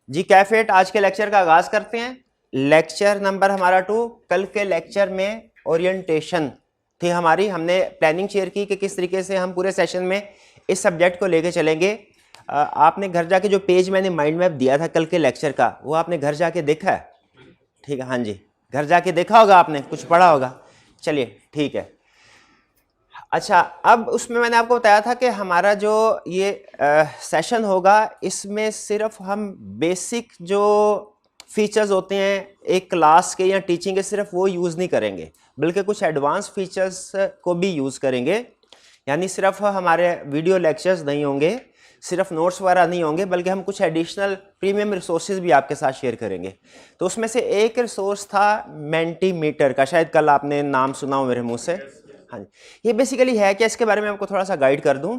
जी कैफेट आज के लेक्चर का आगाज करते हैं। लेक्चर नंबर हमारा 2। कल के लेक्चर में ओरिएंटेशन थी हमारी, हमने प्लानिंग शेयर की कि किस तरीके से हम पूरे सेशन में इस सब्जेक्ट को लेके चलेंगे। आपने घर जाके जो पेज मैंने माइंड मैप दिया था कल के लेक्चर का, वो आपने घर जाके देखा है? ठीक है, हाँ जी, घर जाके देखा होगा, आपने कुछ पढ़ा होगा। चलिए ठीक है। अच्छा, अब उसमें मैंने आपको बताया था कि हमारा जो ये सेशन होगा, इसमें सिर्फ हम बेसिक जो फीचर्स होते हैं एक क्लास के या टीचिंग के, सिर्फ वो यूज़ नहीं करेंगे, बल्कि कुछ एडवांस फीचर्स को भी यूज़ करेंगे। यानी सिर्फ हमारे वीडियो लेक्चर्स नहीं होंगे, सिर्फ नोट्स वगैरह नहीं होंगे, बल्कि हम कुछ एडिशनल प्रीमियम रिसोर्सेज भी आपके साथ शेयर करेंगे। तो उसमें से एक रिसोर्स था मेंटीमीटर का, शायद कल आपने नाम सुना हो मेरे मुंह से। हाँ जी, ये बेसिकली है क्या, इसके बारे में आपको थोड़ा सा गाइड कर दूं।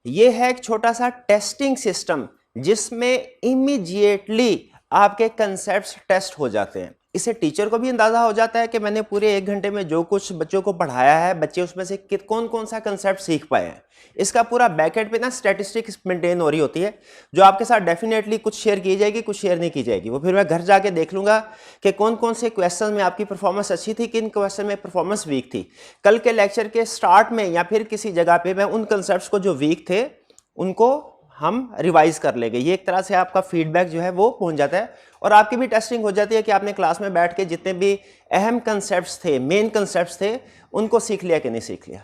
ये है एक छोटा सा टेस्टिंग सिस्टम जिसमें इमीडिएटली आपके कंसेप्ट्स टेस्ट हो जाते हैं। इससे टीचर को भी अंदाजा हो जाता है कि मैंने पूरे 1 घंटे में जो कुछ बच्चों को पढ़ाया है, बच्चे उसमें से कौन कौन सा कंसेप्ट सीख पाए हैं। इसका पूरा बैकएंड पे ना स्टैटिस्टिक्स मेंटेन हो रही होती है, जो आपके साथ डेफिनेटली कुछ शेयर की जाएगी, कुछ शेयर नहीं की जाएगी। वो फिर मैं घर जाके देख लूंगा कि कौन कौन से क्वेश्चन में आपकी परफॉर्मेंस अच्छी थी, किन क्वेश्चन में परफॉर्मेंस वीक थी। कल के लेक्चर के स्टार्ट में या फिर किसी जगह पे मैं उन कंसेप्ट को जो वीक थे उनको हम रिवाइज कर लेंगे। ये एक तरह से आपका फीडबैक जो है वो पहुंच जाता है और आपकी भी टेस्टिंग हो जाती है कि आपने क्लास में बैठ के जितने भी अहम कंसेप्ट्स थे, मेन कंसेप्ट्स थे, उनको सीख लिया कि नहीं सीख लिया।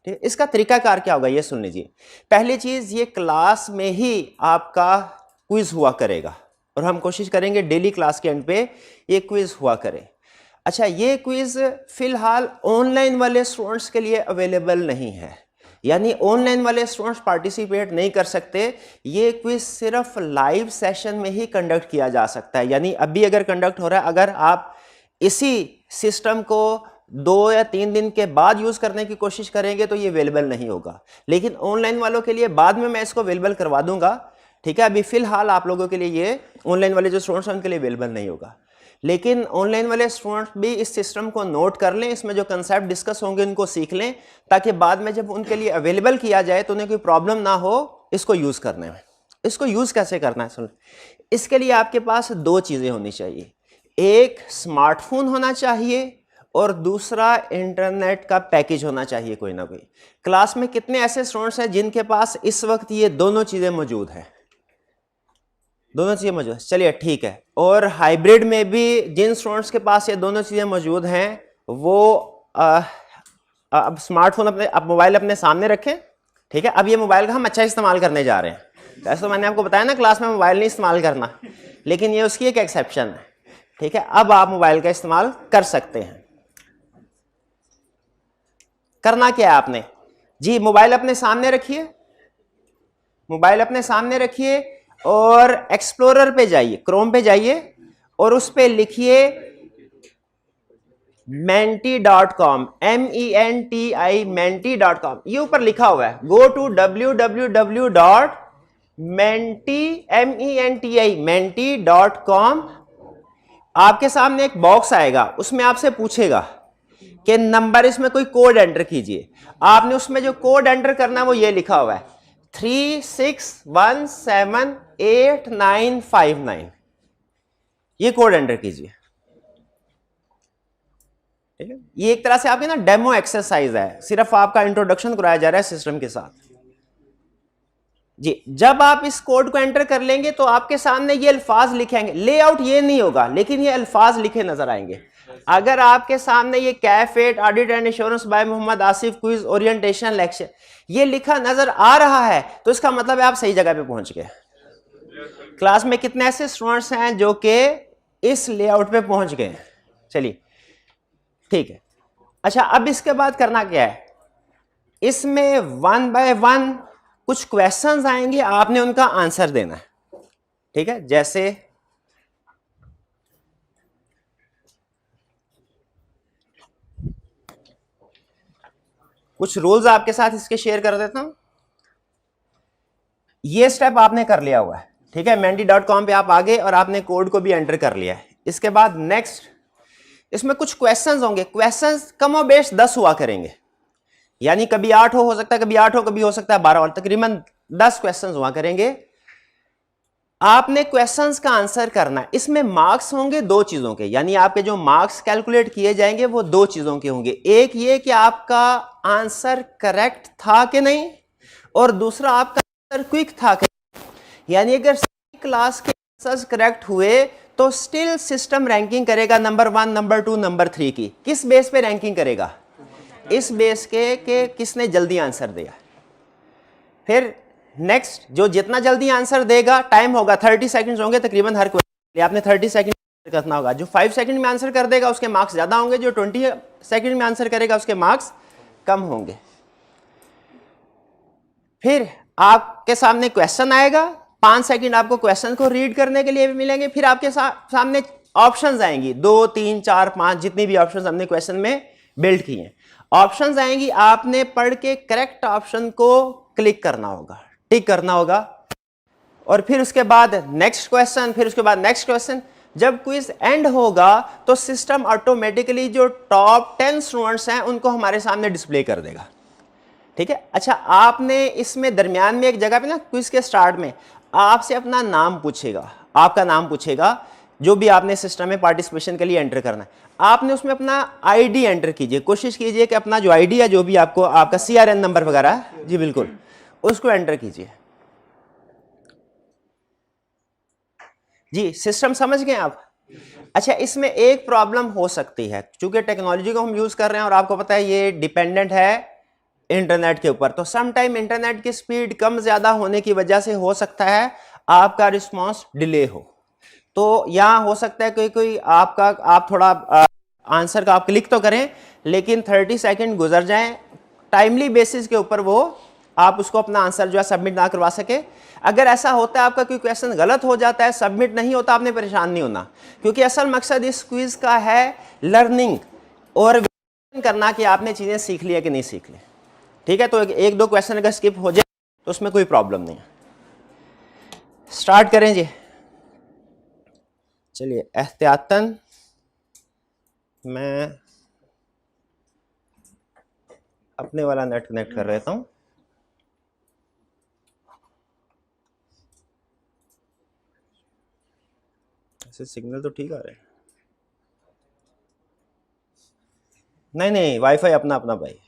ठीक है, इसका तरीकाकार क्या होगा ये सुन लीजिए। पहली चीज, ये क्लास में ही आपका क्विज हुआ करेगा और हम कोशिश करेंगे डेली क्लास के एंड पे ये क्विज हुआ करे। अच्छा, ये क्विज फिलहाल ऑनलाइन वाले स्टूडेंट्स के लिए अवेलेबल नहीं है, यानी ऑनलाइन वाले स्टूडेंट्स पार्टिसिपेट नहीं कर सकते। ये क्विज सिर्फ लाइव सेशन में ही कंडक्ट किया जा सकता है। यानी अभी अगर कंडक्ट हो रहा है, अगर आप इसी सिस्टम को 2 या 3 दिन के बाद यूज करने की कोशिश करेंगे तो ये अवेलेबल नहीं होगा। लेकिन ऑनलाइन वालों के लिए बाद में मैं इसको अवेलेबल करवा दूंगा। ठीक है, अभी फिलहाल आप लोगों के लिए ये ऑनलाइन वाले जो स्टूडेंट्स हैं उनके लिए अवेलेबल नहीं होगा। लेकिन ऑनलाइन वाले स्टूडेंट्स भी इस सिस्टम को नोट कर लें, इसमें जो कंसेप्ट डिस्कस होंगे उनको सीख लें, ताकि बाद में जब उनके लिए अवेलेबल किया जाए तो उन्हें कोई प्रॉब्लम ना हो इसको यूज करने में। इसको यूज कैसे करना है सुन। इसके लिए आपके पास 2 चीजें होनी चाहिए, एक स्मार्टफोन होना चाहिए और दूसरा इंटरनेट का पैकेज होना चाहिए कोई ना कोई। क्लास में कितने ऐसे स्टूडेंट्स हैं जिनके पास इस वक्त ये दोनों चीजें मौजूद हैं? दोनों चीजें मौजूद, चलिए ठीक है। और हाइब्रिड में भी जिन स्टूडेंट्स के पास ये दोनों चीजें मौजूद हैं वो अब स्मार्टफोन अपने, अब मोबाइल अपने सामने रखें। ठीक है, अब ये मोबाइल का हम अच्छा इस्तेमाल करने जा रहे हैं। वैसे तो मैंने आपको बताया ना क्लास में मोबाइल नहीं इस्तेमाल करना, लेकिन ये उसकी एक एक्सेप्शन है। ठीक है, अब आप मोबाइल का इस्तेमाल कर सकते हैं। करना क्या है आपने जी, मोबाइल अपने सामने रखिए, मोबाइल अपने सामने रखिए और एक्सप्लोरर पे जाइए, क्रोम पे जाइए और उस पे लिखिए menti.com, MENTI, menti.com। ये ऊपर लिखा हुआ है, गो टू www.menti.com। आपके सामने एक बॉक्स आएगा, उसमें आपसे पूछेगा कि नंबर, इसमें कोई कोड एंटर कीजिए। आपने उसमें जो कोड एंटर करना है वो ये लिखा हुआ है 36178959। ये कोड एंटर कीजिए। ठीक है, ये एक तरह से आपकी ना डेमो एक्सरसाइज है, सिर्फ आपका इंट्रोडक्शन कराया जा रहा है सिस्टम के साथ जी। जब आप इस कोड को एंटर कर लेंगे तो आपके सामने ये अल्फाज लिखेंगे, लेआउट ये नहीं होगा लेकिन ये अल्फाज लिखे नजर आएंगे। अगर आपके सामने ये CAF eight audit and insurance by Mohammad Asif quiz orientation lecture ये लिखा नजर आ रहा है तो इसका मतलब है आप सही जगह पे पहुंच गए। क्लास में कितने ऐसे स्टूडेंट्स हैं जो कि इस लेआउट पे पहुंच गए? चलिए ठीक है। अच्छा, अब इसके बाद करना क्या है, इसमें 1 बाय 1 कुछ क्वेश्चंस आएंगे, आपने उनका आंसर देना है। ठीक है, जैसे कुछ रूल्स आपके साथ इसके शेयर कर देता हूं। ये स्टेप आपने कर लिया हुआ है। ठीक है, menti.com पे आप आ गए और आपने कोड को भी एंटर कर लिया है। इसके बाद नेक्स्ट, इसमें कुछ क्वेश्चंस होंगे, क्वेश्चंस कमोबेश 10 हुआ करेंगे, यानी कभी 8 हो सकता है, कभी 8 हो, कभी हो सकता है 12 और तकरीबन 10 क्वेश्चंस हुआ करेंगे। आपने क्वेश्चंस का आंसर करना है। इसमें मार्क्स होंगे दो चीजों के, यानी आपके जो मार्क्स कैलकुलेट किए जाएंगे वो दो चीजों के होंगे। एक ये कि आपका आंसर करेक्ट था कि नहीं, और दूसरा आपका आंसर क्विक था कि नहीं। यानी अगर क्लास के आंसर्स करेक्ट हुए तो स्टिल सिस्टम रैंकिंग करेगा नंबर 1, नंबर 2, नंबर 3 की। किस बेस पे रैंकिंग करेगा? इस बेस के किसने जल्दी आंसर दिया। फिर नेक्स्ट, जो जितना जल्दी आंसर देगा, टाइम होगा 30 सेकंड्स होंगे तकरीबन हर क्वेश्चन, आपने 30 सेकंड करना होगा। जो 5 सेकंड में आंसर कर देगा उसके मार्क्स ज्यादा होंगे, जो 20 सेकंड में आंसर करेगा उसके मार्क्स कम होंगे। फिर आपके सामने क्वेश्चन आएगा, 5 सेकंड आपको क्वेश्चन को रीड करने के लिए भी मिलेंगे। फिर आपके सामने ऑप्शंस आएंगी, 2, 3, 4, 5 जितनी भी ऑप्शंस हमने क्वेश्चन में बिल्ड की हैं, ऑप्शंस आएंगी। आपने पढ़ के करेक्ट ऑप्शन को क्लिक करना होगा, टिक करना होगा, और फिर उसके बाद नेक्स्ट क्वेश्चन, फिर उसके बाद नेक्स्ट क्वेश्चन। जब क्विज एंड होगा तो सिस्टम ऑटोमेटिकली जो टॉप 10 स्टूडेंट्स हैं उनको हमारे सामने डिस्प्ले कर देगा। ठीक है। अच्छा, आपने इसमें दरमियान में एक जगह पे ना, क्विज के स्टार्ट में आपसे अपना नाम पूछेगा, आपका नाम पूछेगा, जो भी आपने सिस्टम में पार्टिसिपेशन के लिए एंटर करना है। आपने उसमें अपना आईडी एंटर कीजिए, कोशिश कीजिए कि अपना जो आईडी है, जो भी आपको आपका CRN नंबर वगैरह है, जी बिल्कुल, उसको एंटर कीजिए। जी, सिस्टम समझ गए आप? अच्छा, इसमें एक प्रॉब्लम हो सकती है, क्योंकि टेक्नोलॉजी को हम यूज कर रहे हैं और आपको पता है ये डिपेंडेंट है इंटरनेट के ऊपर, तो सम टाइम इंटरनेट की स्पीड कम ज्यादा होने की वजह से हो सकता है आपका रिस्पांस डिले हो। तो यहां हो सकता है कोई आप थोड़ा आंसर का आप क्लिक तो करें, लेकिन 30 सेकंड गुजर जाएं, टाइमली बेसिस के ऊपर वो आप उसको अपना आंसर जो है सबमिट ना करवा सके। अगर ऐसा होता है, आपका कोई क्वेश्चन गलत हो जाता है, सबमिट नहीं होता, आपने परेशान नहीं होना, क्योंकि असल मकसद इस क्विज का है लर्निंग और करना कि आपने चीजें सीख ली है कि नहीं सीख ली। ठीक है, तो एक दो क्वेश्चन अगर स्किप हो जाए तो उसमें कोई प्रॉब्लम नहीं है। स्टार्ट करें जी। चलिए, एहतियातन मैं अपने वाला नेट कनेक्ट कर लेता हूं। ऐसे सिग्नल तो ठीक आ रहे हैं। नहीं, वाईफाई अपना अपना भाई।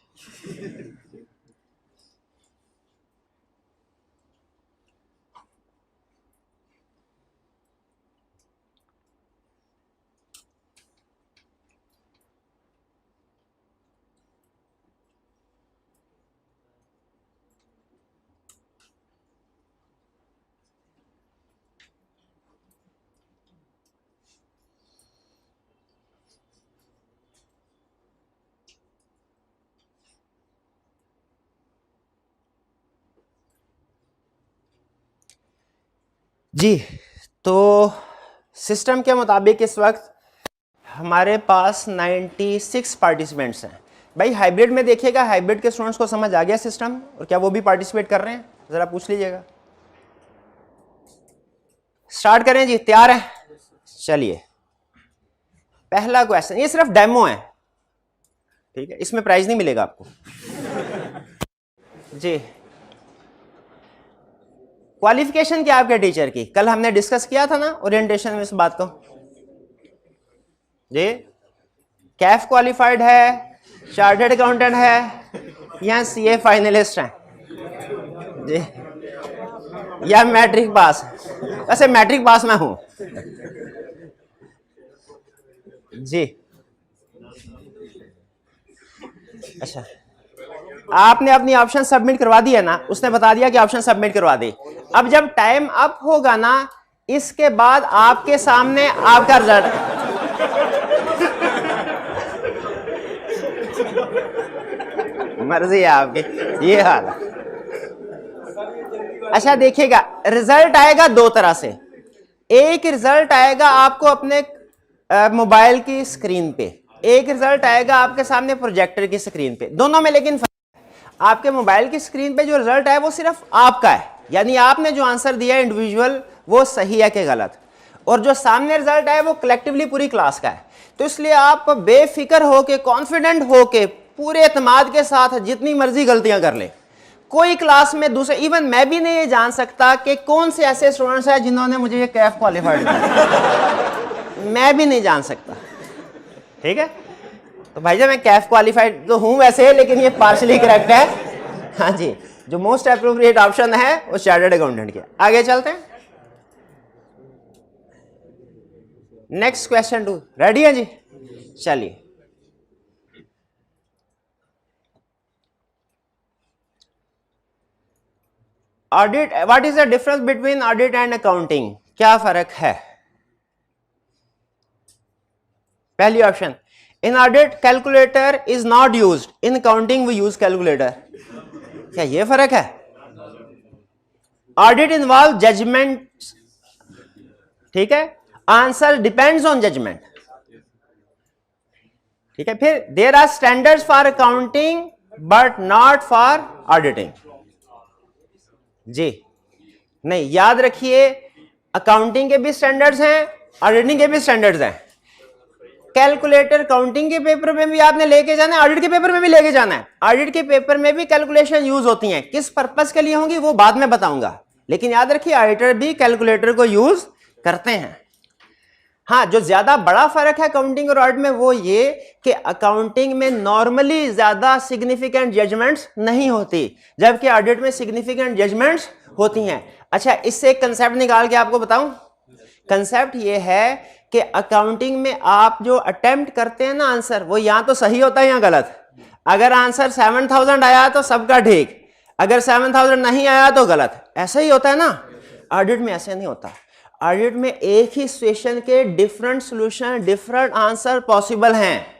जी, तो सिस्टम के मुताबिक इस वक्त हमारे पास 96 पार्टिसिपेंट्स हैं। भाई हाइब्रिड में देखिएगा, हाइब्रिड के स्टूडेंट्स को समझ आ गया सिस्टम, और क्या वो भी पार्टिसिपेट कर रहे हैं? जरा पूछ लीजिएगा। स्टार्ट करें जी, तैयार है? चलिए, पहला क्वेश्चन, ये सिर्फ डेमो है, ठीक है, इसमें प्राइज नहीं मिलेगा आपको। जी, क्वालिफिकेशन क्या आपके टीचर की? कल हमने डिस्कस किया था ना ओरिएंटेशन में इस बात को। जी, कैफ क्वालिफाइड है, चार्टर्ड अकाउंटेंट है, या CA फाइनलिस्ट है जी, या मैट्रिक पास? वैसे मैट्रिक पास मैं हूं जी। अच्छा, आपने अपनी ऑप्शन सबमिट करवा दी है ना, उसने बता दिया कि ऑप्शन सबमिट करवा दी। अब जब टाइम अप होगा ना, इसके बाद आपके सामने आपका रिजल्ट, मर्जी है आपकी, ये हाल है। अच्छा देखिएगा, रिजल्ट आएगा दो तरह से। एक रिजल्ट आएगा आपको अपने मोबाइल की स्क्रीन पे, एक रिजल्ट आएगा आपके सामने प्रोजेक्टर की स्क्रीन पे। दोनों में लेकिन आपके मोबाइल की स्क्रीन पे जो रिजल्ट है वो सिर्फ आपका है, यानी आपने जो आंसर दिया है इंडिविजुअल, वो सही है कि गलत, और जो सामने रिजल्ट है वो कलेक्टिवली पूरी क्लास का है। तो इसलिए आप बेफिक्र होके, कॉन्फिडेंट होके, पूरे एतमाद के साथ जितनी मर्जी गलतियां कर ले, कोई क्लास में दूसरे, इवन मैं भी नहीं ये जान सकता कि कौन से ऐसे स्टूडेंट्स हैं जिन्होंने मुझे ये कैफ क्वालिफाइड किया। मैं भी नहीं जान सकता, ठीक है। तो भाई मैं कैफ क्वालिफाइड तो हूं वैसे, लेकिन ये पार्शली करेक्ट है। हाँ जी, जो मोस्ट अप्रोप्रिएट ऑप्शन है वो चार्टर्ड अकाउंटेंट के। आगे चलते हैं, नेक्स्ट क्वेश्चन 2, रेडी है जी? चलिए, audit, what is the difference between audit and accounting? क्या फर्क है? पहली option, in audit calculator is not used, in accounting we use calculator. क्या ये फर्क है? ऑडिट इन्वॉल्व जजमेंट, ठीक है, आंसर डिपेंड्स ऑन जजमेंट, ठीक है। फिर there are standards for accounting but not for auditing. जी नहीं, याद रखिए, अकाउंटिंग के भी स्टैंडर्ड्स हैं, ऑडिटिंग के भी स्टैंडर्ड्स हैं। कैलकुलेटर काउंटिंग के पेपर में भी आपने लेके जाना है, ऑडिट के पेपर में भी लेके जाना है। ऑडिट के पेपर में भी कैलकुलेशन यूज होती हैं, किस पर्पस के लिए होंगी वो बाद में बताऊंगा, लेकिन याद रखिए ऑडिटर भी कैलकुलेटर को यूज करते हैं। हाँ, जो ज्यादा बड़ा फर्क है अकाउंटिंग और ऑडिट में वो ये कि अकाउंटिंग में नॉर्मली ज्यादा सिग्निफिकेंट जजमेंट्स नहीं होती, जबकि ऑडिट में सिग्निफिकेंट जजमेंट्स होती हैं। अच्छा, इससे एक कंसेप्ट निकाल के आपको बताऊं। कंसेप्ट ये है कि अकाउंटिंग में आप जो अटेम्प्ट करते हैं ना आंसर, वो या तो सही होता है या गलत। अगर आंसर 7000 आया तो सबका ठीक, अगर 7000 नहीं आया तो गलत, ऐसा ही होता है ना। ऑडिट में ऐसे नहीं होता। ऑडिट में एक ही सिचुएशन के different solution, different answer possible हैं।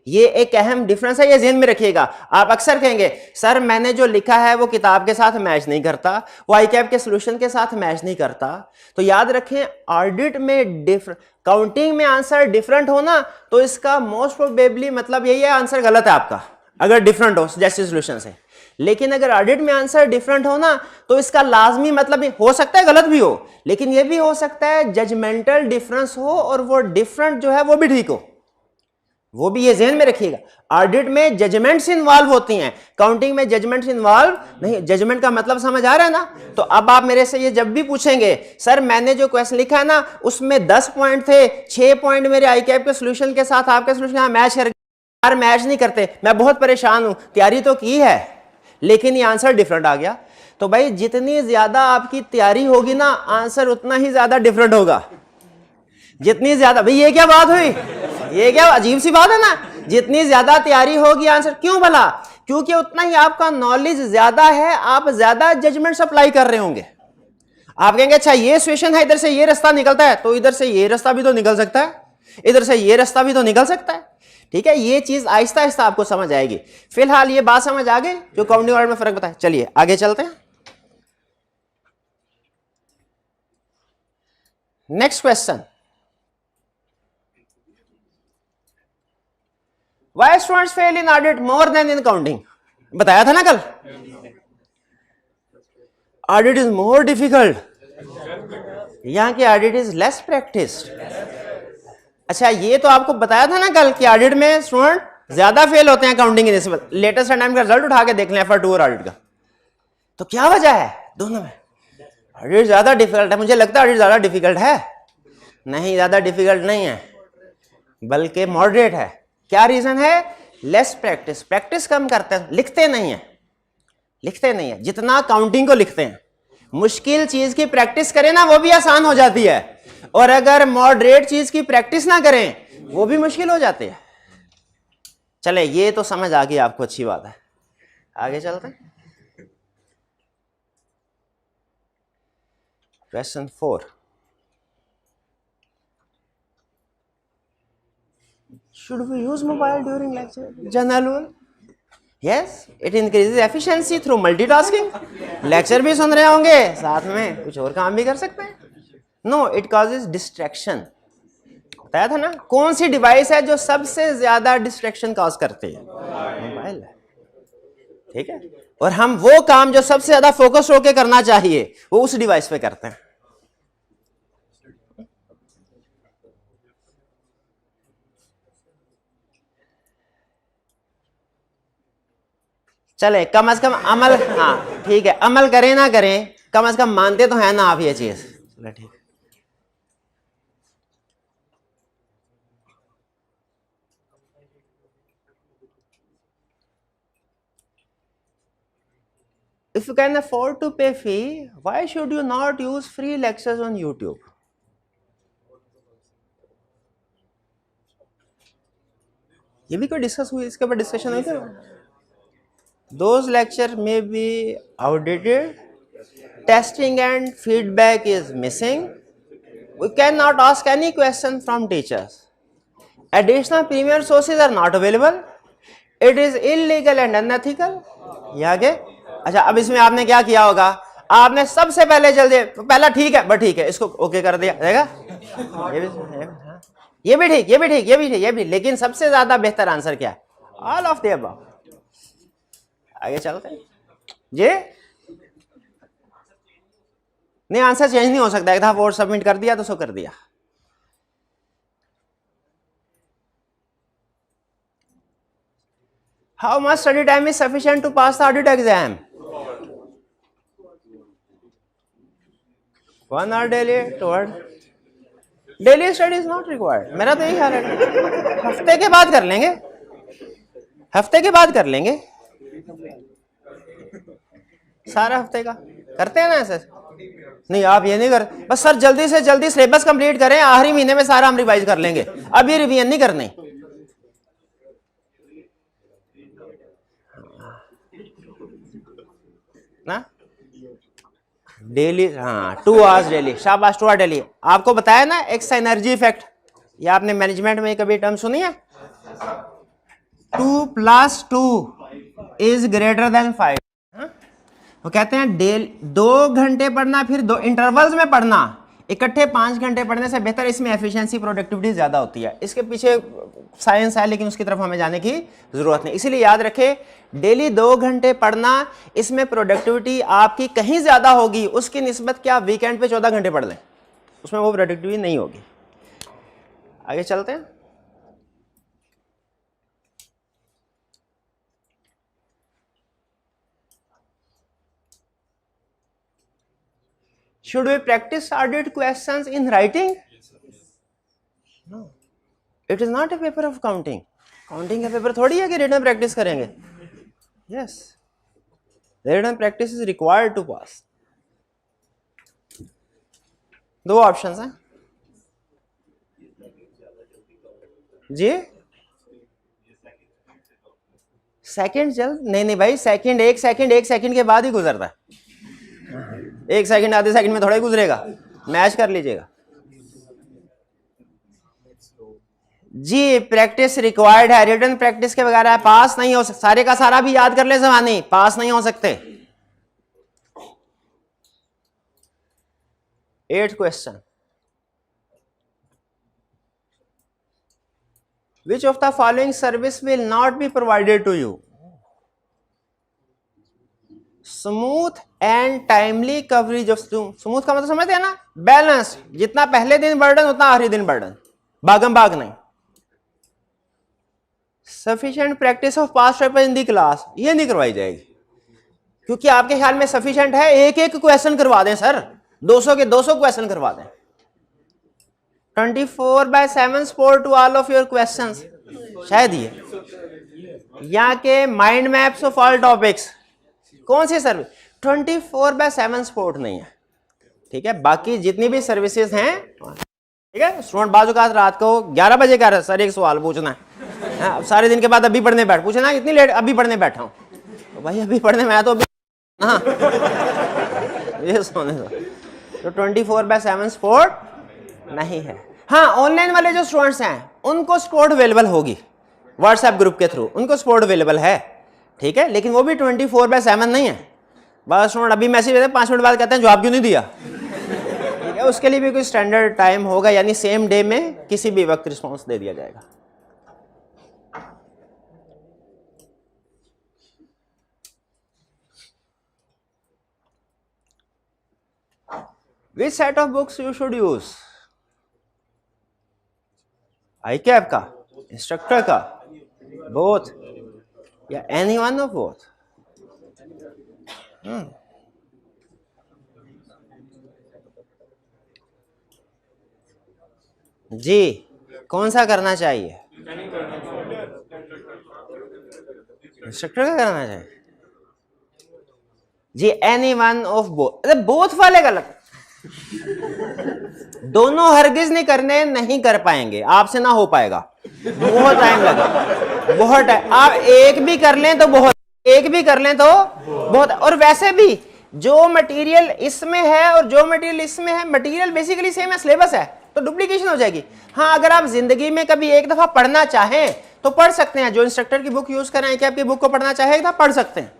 ये एक अहम डिफरेंस है, ये ध्यान में रखिएगा। आप अक्सर कहेंगे सर मैंने जो लिखा है वो किताब के साथ मैच नहीं करता, वो आईकैप के सॉल्यूशन के साथ मैच नहीं करता। तो याद रखें, ऑडिट में काउंटिंग में आंसर डिफरेंट हो ना, तो इसका मोस्ट प्रोबेबली मतलब यही है आंसर गलत है आपका, अगर डिफरेंट हो जैसे सॉल्यूशन से। लेकिन अगर ऑडिट में आंसर डिफरेंट हो ना, तो इसका लाजमी मतलब हो सकता है गलत भी हो, लेकिन यह भी हो सकता है जजमेंटल डिफरेंस हो और वो डिफरेंट जो है वो भी ठीक हो। वो भी ये ध्यान में रखिएगा। ऑडिट में जजमेंट्स इन्वॉल्व होती हैं, काउंटिंग में जजमेंट्स इन्वॉल्व नहीं। जजमेंट का मतलब समझ आ रहा है ना? तो अब आप मेरे से ये जब भी पूछेंगे सर मैंने जो क्वेश्चन लिखा है ना उसमें 10 पॉइंट थे, 6 पॉइंट मेरे आईकैप के सॉल्यूशन के साथ आपके सॉल्यूशन मैच कर, यार मैच नहीं करते, मैं बहुत परेशान हूं, तैयारी तो की है लेकिन ये आंसर डिफरेंट आ गया। तो भाई जितनी ज्यादा आपकी तैयारी होगी ना, आंसर उतना ही ज्यादा डिफरेंट होगा। जितनी ज्यादा, भाई ये क्या बात हुई, ये क्या अजीब सी बात है ना। जितनी ज्यादा तैयारी होगी आंसर, क्यों भला? क्योंकि उतना ही आपका नॉलेज ज्यादा है, आप ज्यादा जजमेंट अप्लाई कर रहे होंगे। आप कहेंगे अच्छा ये सिचुएशन है, इधर से ये रास्ता निकलता है, तो इधर से ये रास्ता भी तो निकल सकता है, इधर से ये रास्ता भी तो निकल सकता है। ठीक है, ये चीज आहिस्ता आहिस्ता आपको समझ आएगी। फिलहाल ये बात समझ आ गई जो काउंटिंग ऑर्डर में फर्क बताए। चलिए आगे चलते हैं, next question. Why students fail in audit more than in counting? बताया था ना कल, ऑडिट इज मोर डिफिकल्ट, यहाँ की ऑडिट इज लेस प्रैक्टिस्ड। अच्छा, ये तो आपको बताया था ना कल कि ऑडिट में स्टूडेंट ज्यादा फेल होते हैं काउंटिंग की निस्बत। लेटेस्ट टाइम का रिजल्ट उठा के देख लें एफर्ट 2 और ऑडिट का, तो क्या वजह है दोनों में? ऑडिट ज्यादा डिफिकल्ट है, मुझे लगता है ऑडिट ज्यादा डिफिकल्ट है। नहीं, ज्यादा डिफिकल्ट नहीं है, बल्कि मॉडरेट है। क्या रीजन है? लेस प्रैक्टिस, प्रैक्टिस कम करते हैं, लिखते नहीं है, लिखते नहीं है जितना काउंटिंग को लिखते हैं। मुश्किल चीज की प्रैक्टिस करें ना वो भी आसान हो जाती है, और अगर मॉडरेट चीज की प्रैक्टिस ना करें वो भी मुश्किल हो जाती है। चले, ये तो समझ आ गई आपको, अच्छी बात है। आगे चलते हैं, question 4। Should we use mobile during lecture? General rule? Yes, it increases efficiency through multitasking. Lecture भी सुन रहे होंगे, साथ में कुछ और काम भी कर सकते हैं। No, it causes distraction. बताया था ना, कौन सी डिवाइस है जो सबसे ज्यादा डिस्ट्रैक्शन कॉज करती है? मोबाइल है, ठीक है। और हम वो काम जो सबसे ज्यादा फोकस होकर करना चाहिए वो उस डिवाइस पे करते हैं। चले कम से कम अमल, हाँ ठीक है, अमल करें ना करें, कम से कम मानते तो है ना आप ये चीज। चलो ठीक। If you can afford to pay fee, why should you not use free lectures on YouTube? ये भी कोई डिस्कस हुई, इसके ऊपर डिस्कशन हुई थी। Those lecture may be outdated, testing and feedback is missing, we cannot ask any question from teachers, additional premium sources are not available, it is illegal and unethical। ये आगे। अच्छा, अब इसमें आपने क्या किया होगा, आपने सबसे पहले जल्दी, पहला ठीक है बट ठीक है, इसको ओके कर दिया रहेगा, ये भी हाँ। ये भी ठीक, ये भी ठीक, ये भी ठीक, ये भी, लेकिन सबसे ज्यादा बेहतर आंसर क्या है, ऑल ऑफ द अबव। आगे चलते हैं जी। नहीं, आंसर चेंज नहीं हो सकता, एक दफा वोट सबमिट कर दिया तो सो कर दिया। How much study time is sufficient to pass the audit exam? 1 hour daily, 2 hour daily study is not required। मेरा तो यही हाल है, हफ्ते के बाद कर लेंगे, हफ्ते के बाद कर लेंगे, सारा हफ्ते का करते हैं ना ऐसे। नहीं आप ये नहीं कर, बस सर जल्दी से जल्दी सिलेबस कंप्लीट करें, आखिरी महीने में सारा हम रिवाइज कर लेंगे, अभी रिवीजन नहीं करनी ना। डेली, हाँ 2 आवर्स डेली, शाबाश 2 आवर डेली। आपको बताया ना एक्स एनर्जी इफेक्ट, ये आपने मैनेजमेंट में कभी टर्म सुनी है, 2 + 2 इज ग्रेटर देन 5। वो कहते हैं 2 घंटे पढ़ना, फिर 2 इंटरवल्स में पढ़ना, इकट्ठे 5 घंटे पढ़ने से बेहतर, इसमें एफिशिएंसी प्रोडक्टिविटी ज्यादा होती है। इसके पीछे साइंस है, लेकिन उसकी तरफ हमें जाने की जरूरत नहीं। इसीलिए याद रखें, डेली 2 घंटे पढ़ना, इसमें प्रोडक्टिविटी आपकी कहीं ज्यादा होगी उसकी निस्बत क्या, वीकेंड पे 14 घंटे पढ़ लें, उसमें वो प्रोडक्टिविटी नहीं होगी। आगे चलते हैं। Should we practice audit questions in writing? No. It is not a paper of counting. Counting का पेपर थोड़ी है कि रिटन प्रैक्टिस करेंगे। Yes. The written practice is required to pass. 2 options हैं जी। सेकंड जल्द नहीं भाई, सेकंड 1 सेकंड 1 सेकंड के बाद ही गुजरता है, 1 सेकंड आधे सेकंड में थोड़ा ही गुजरेगा, मैच कर लीजिएगा जी। प्रैक्टिस रिक्वायर्ड है, रिटन प्रैक्टिस के बगैर पास नहीं हो सकता। सारे का सारा भी याद कर ले जमानी, पास नहीं हो सकते। 8th question, which of the following service will not be provided to you? Smooth and timely coverage of, smooth का मतलब समझते हैं ना, बैलेंस, जितना पहले दिन बर्डन उतना आखिरी दिन बर्डन, भागम भाग नहीं। Sufficient practice of past paper in the class, ये नहीं करवाई जाएगी, क्योंकि आपके ख्याल में सफिशिएंट है एक एक क्वेश्चन करवा दें सर, 200 के 200 क्वेश्चन करवा दें। 24/7 support to all of your questions, शायद ये यहाँ के mind maps of all topics, कौन सी सर्विस, 24/7 सपोर्ट नहीं है, ठीक है। बाकी जितनी भी सर्विसेज हैं, ठीक है। स्टूडेंट बाजू का रात को 11 बजे कह रहा है सर एक सवाल पूछना है, अब सारे दिन के बाद अभी पढ़ने बैठ, पूछे ना इतनी लेट, अभी पढ़ने बैठा हूँ, तो भाई अभी पढ़ने मैं तो अभी, हाँ ये सोने दो। तो 24/7 सपोर्ट नहीं है। हाँ, ऑनलाइन वाले जो स्टूडेंट्स हैं उनको सपोर्ट अवेलेबल होगी, व्हाट्सएप ग्रुप के थ्रू उनको सपोर्ट अवेलेबल है, ठीक है, लेकिन वो भी 24/7 नहीं है। बस स्टूडेंट अभी मैसेज देते हैं, 5 मिनट बाद कहते हैं जवाब क्यों नहीं दिया, ठीक है, उसके लिए भी कोई स्टैंडर्ड टाइम होगा, यानी सेम डे में किसी भी वक्त रिस्पॉन्स दे दिया जाएगा। Which set of books you should use? ICAP का, इंस्ट्रक्टर का, बोथ, या एनी वन ऑफ बोथ? जी, कौन सा करना चाहिए? इंस्ट्रक्टर का करना चाहिए जी। Any one of both, both वाले गलत, दोनों हरगिज नहीं करने, नहीं कर पाएंगे, आपसे ना हो पाएगा, बहुत टाइम लगा, बहुत टाइम। आप एक भी कर लें तो बहुत, एक भी कर लें तो बहुत। और वैसे भी जो मटेरियल इसमें है और जो मटेरियल इसमें है, मटेरियल बेसिकली सेम है, सिलेबस है, तो डुप्लीकेशन हो जाएगी। हाँ, अगर आप जिंदगी में कभी एक दफा पढ़ना चाहें तो पढ़ सकते हैं, जो इंस्ट्रक्टर की बुक यूज करें कि आपकी बुक को पढ़ना चाहेगा पढ़ सकते हैं,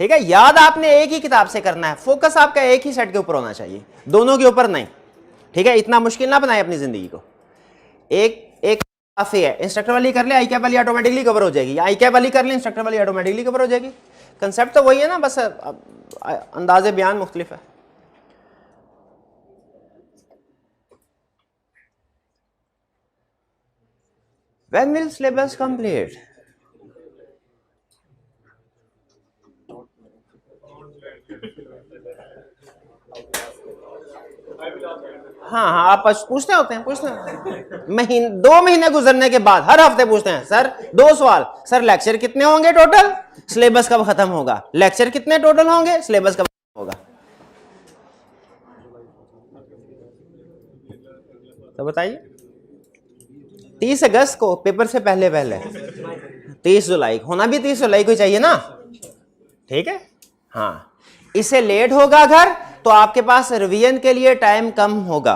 ठीक है। याद आपने एक ही किताब से करना है, फोकस आपका एक ही सेट के ऊपर होना चाहिए, दोनों के ऊपर नहीं, ठीक है। इतना मुश्किल ना बनाए अपनी जिंदगी को। एक एक काफी है, इंस्ट्रक्टर वाली कर ले, आई कैप वाली ऑटोमेटिकली कवर हो जाएगी, आई कैप वाली कर ले, इंस्ट्रक्टर वाली ऑटोमेटिकली कवर हो जाएगी। कंसेप्ट तो वही है ना, बस अंदाजे बयान मुख्तलिफ है। When will syllabus complete? हाँ हाँ, आप पूछते होते हैं, पूछते हैं 2 महीने गुजरने के बाद हर हफ्ते पूछते हैं, सर 2 सवाल, सर लेक्चर कितने होंगे टोटल, सिलेबस कब खत्म होगा, लेक्चर कितने टोटल होंगे, सिलेबस कब खत्म होगा। तो बताइए 30 अगस्त को पेपर से पहले पहले 30 जुलाई होना भी 30 जुलाई को चाहिए ना, ठीक है। हाँ, इससे लेट होगा अगर तो आपके पास रिवीजन के लिए टाइम कम होगा,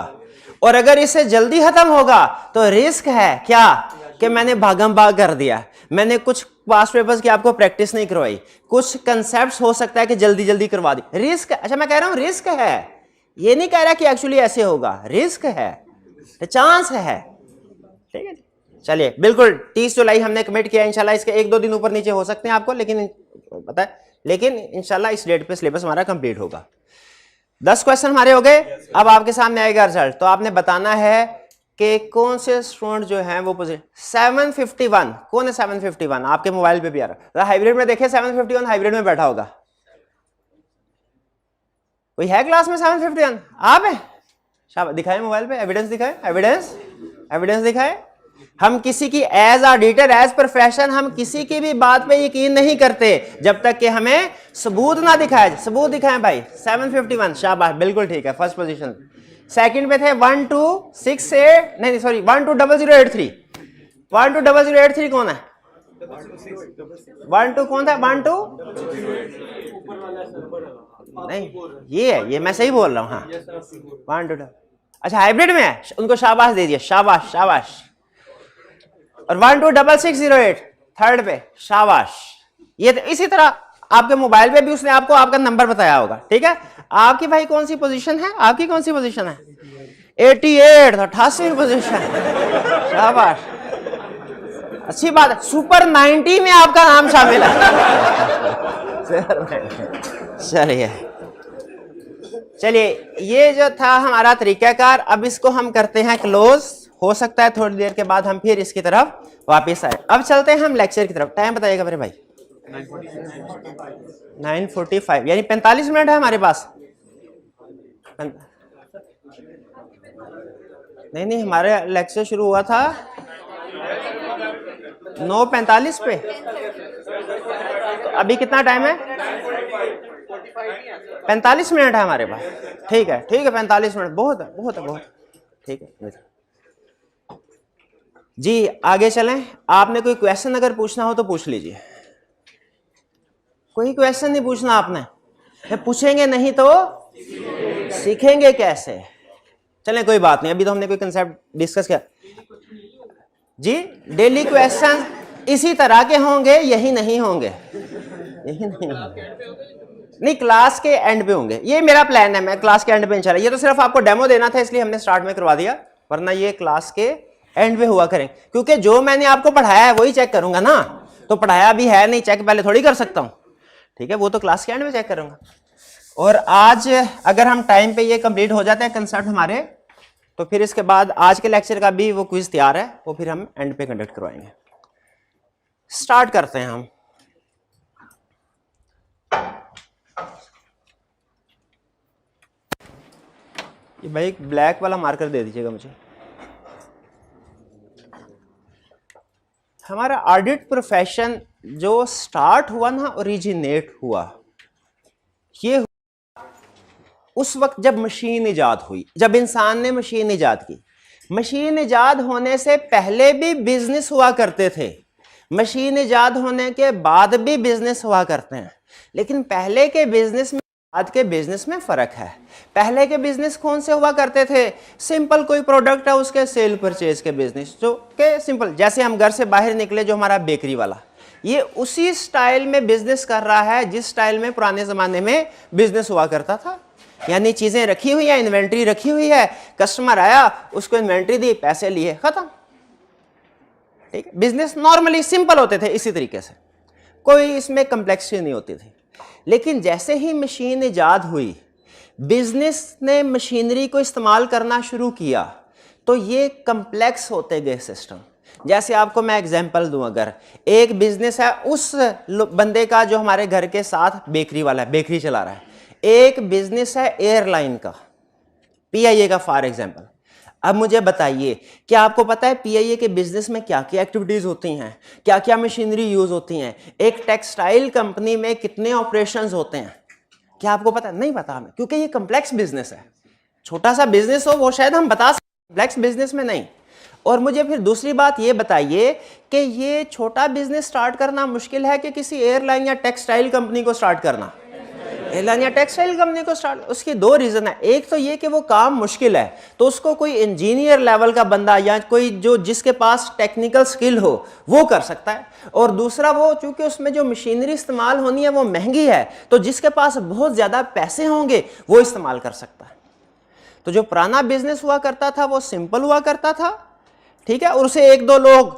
और अगर इससे जल्दी खत्म होगा तो रिस्क है क्या कि मैंने भागम भाग कर दिया, मैंने कुछ पास्ट पेपर्स की आपको प्रैक्टिस नहीं करवाई, कुछ कंसेप्ट्स हो सकता है कि जल्दी जल्दी करवा दी, रिस्क। अच्छा, मैं कह रहा हूं रिस्क है, ये नहीं कह रहा कि एक्चुअली ऐसे होगा, रिस्क है, चांस है, ठीक है। चलिए, बिल्कुल 30 जुलाई हमने कमिट किया, इंशाल्लाह इसके 1-2 दिन ऊपर नीचे हो सकते हैं आपको, लेकिन पता है, लेकिन इंशाल्लाह इस डेट पे सिलेबस हमारा कंप्लीट होगा। 10 क्वेश्चन हमारे हो गए। अब आपके सामने आएगा रिजल्ट, तो आपने बताना है कि कौन से स्टूडेंट जो हैं वो 751, कौन है 751? आपके मोबाइल पे भी आ रहा है, हाइब्रिड में देखे 751 हाइब्रिड में बैठा होगा, कोई है क्लास में 751? आप है? शाबाश, दिखाएं मोबाइल पे, एविडेंस दिखाएं, एविडेंस दिखाएं। हम किसी की एज ऑडिटर, एज प्रोफेशन, हम किसी की भी बात पे यकीन नहीं करते जब तक कि हमें सबूत ना दिखाए। सबूत दिखाएं भाई। 751, शाबाश, बिल्कुल ठीक है, फर्स्ट पोजीशन। सेकंड पे थे 1268, नहीं सॉरी 120083। 120083 कौन है? 12 कौन था? 12 नहीं, ये है, ये मैं सही बोल रहा हूँ। हाँ 12, अच्छा हाइब्रिड में है, उनको शाबाश दे दिया, शाबाश शाबाश। और 126608 थर्ड पे, शाबाश। ये इसी तरह आपके मोबाइल पे भी उसने आपको आपका नंबर बताया होगा, ठीक है। आपकी भाई कौन सी पोजीशन है? आपकी कौन सी पोजीशन है? 88, 88 पोजीशन, शाबाश, अच्छी बात है। सुपर 90 में आपका नाम शामिल है। चलिए ये जो था हमारा तरीकाकार, अब इसको हम करते हैं क्लोज। हो सकता है थोड़ी देर के बाद हम फिर इसकी तरफ वापस आए। अब चलते हैं हम लेक्चर की तरफ। टाइम बताइएगा मेरे भाई। 9:45, यानी 45 मिनट है हमारे पास। नहीं, हमारे लेक्चर शुरू हुआ था 9:45 पे, तो अभी कितना टाइम है? 45 मिनट है हमारे पास। ठीक है 45 मिनट बहुत है, ठीक है जी। आगे चलें। आपने कोई क्वेश्चन अगर पूछना हो तो पूछ लीजिए। कोई क्वेश्चन नहीं पूछना आपने, पूछेंगे नहीं तो सीखेंगे कैसे? चलें कोई बात नहीं, अभी तो हमने कोई कंसेप्ट डिस्कस किया जी। डेली क्वेश्चन इसी तरह के होंगे, यही नहीं होंगे, नहीं क्लास के एंड पे होंगे। ये मेरा प्लान है, मैं क्लास के एंड पे इंशाल्लाह। ये तो सिर्फ आपको डेमो देना था इसलिए हमने स्टार्ट में करवा दिया, वरना ये क्लास के एंड पे हुआ करें, क्योंकि जो मैंने आपको पढ़ाया है वही चेक करूंगा ना। तो पढ़ाया भी है नहीं, चेक पहले थोड़ी कर सकता हूं, ठीक है, वो तो क्लास के एंड में चेक करूंगा। और आज अगर हम टाइम पे ये कंप्लीट हो जाते हैं कंसेप्ट हमारे, तो फिर इसके बाद आज के लेक्चर का भी वो क्विज तैयार है, वो फिर हम एंड पे कंडक्ट करवाएंगे। स्टार्ट करते हैं हम। ये भाई एक ब्लैक वाला मार्कर दे दीजिएगा मुझे। हमारा ऑडिट प्रोफेशन जो स्टार्ट हुआ ना, ओरिजिनेट हुआ, ये उस वक्त जब मशीन इजाद हुई, जब इंसान ने मशीन इजाद की। मशीन इजाद होने से पहले भी बिजनेस हुआ करते थे, मशीन इजाद होने के बाद भी बिजनेस हुआ करते हैं, लेकिन पहले के बिजनेस में आज के बिजनेस में फर्क है। पहले के बिजनेस कौन से हुआ करते थे? सिंपल कोई प्रोडक्ट है उसके सेल परचेज के बिजनेस, जो के सिंपल, जैसे हम घर से बाहर निकले, जो हमारा बेकरी वाला, ये उसी स्टाइल में बिजनेस कर रहा है जिस स्टाइल में पुराने जमाने में बिजनेस हुआ करता था। यानी चीजें रखी हुई है, इन्वेंट्री रखी हुई है, कस्टमर आया, उसको इन्वेंट्री दी, पैसे लिए, खत्म। ठीक है, बिजनेस नॉर्मली सिंपल होते थे इसी तरीके से, कोई इसमें कम्प्लेक्सिटी नहीं होती थी। लेकिन जैसे ही मशीन इजाद हुई, बिजनेस ने मशीनरी को इस्तेमाल करना शुरू किया, तो ये कम्प्लेक्स होते गए सिस्टम। जैसे आपको मैं एग्जांपल दूं, अगर एक बिजनेस है उस बंदे का जो हमारे घर के साथ बेकरी वाला है, बेकरी चला रहा है, एक बिजनेस है एयरलाइन का, पीआईए का फॉर एग्जांपल। अब मुझे बताइए, क्या आपको पता है पीआईए के बिजनेस में क्या क्या एक्टिविटीज होती हैं, क्या क्या मशीनरी यूज होती हैं? एक टेक्सटाइल कंपनी में कितने ऑपरेशंस होते हैं, क्या आपको पता? नहीं पता हमें, क्योंकि ये कम्प्लेक्स बिजनेस है। छोटा सा बिजनेस हो वो शायद हम बता सकते, कम्प्लेक्स बिजनेस में नहीं। और मुझे फिर दूसरी बात ये बताइए कि ये छोटा बिजनेस स्टार्ट करना मुश्किल है कि किसी एयरलाइन या टेक्सटाइल कंपनी को स्टार्ट करना? एयरलाइन या टेक्सटाइल कंपनी को स्टार्ट, उसकी दो रीजन है। एक तो ये कि वो काम मुश्किल है, तो उसको कोई इंजीनियर लेवल का बंदा या कोई जो जिसके पास टेक्निकल स्किल हो वो कर सकता है। और दूसरा वो चूंकि उसमें जो मशीनरी इस्तेमाल होनी है वो महंगी है, तो जिसके पास बहुत ज्यादा पैसे होंगे वो इस्तेमाल कर सकता है। तो जो पुराना बिजनेस हुआ करता था वो सिंपल हुआ करता था, ठीक है, और उसे एक दो लोग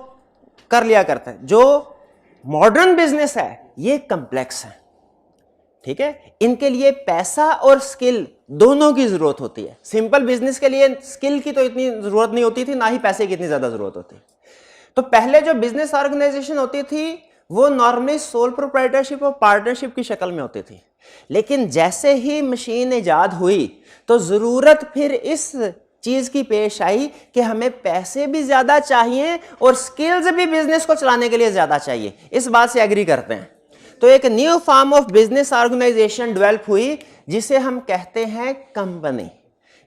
कर लिया करते हैं। जो मॉडर्न बिजनेस है ये कम्प्लेक्स है, ठीक है, इनके लिए पैसा और स्किल दोनों की जरूरत होती है। सिंपल बिजनेस के लिए स्किल की तो इतनी जरूरत नहीं होती थी, ना ही पैसे की इतनी ज्यादा जरूरत होती। तो पहले जो बिजनेस ऑर्गेनाइजेशन होती थी वो नॉर्मली सोल प्रोप्राइटरशिप और पार्टनरशिप की शक्ल में होती थी। लेकिन जैसे ही मशीन इजाद हुई तो जरूरत फिर इस चीज की पेश आई कि हमें पैसे भी ज्यादा चाहिए और स्किल्स भी बिजनेस को चलाने के लिए ज्यादा चाहिए। इस बात से एग्री करते हैं। तो एक new form of business organization develop हुई जिसे हम कहते हैं कंपनी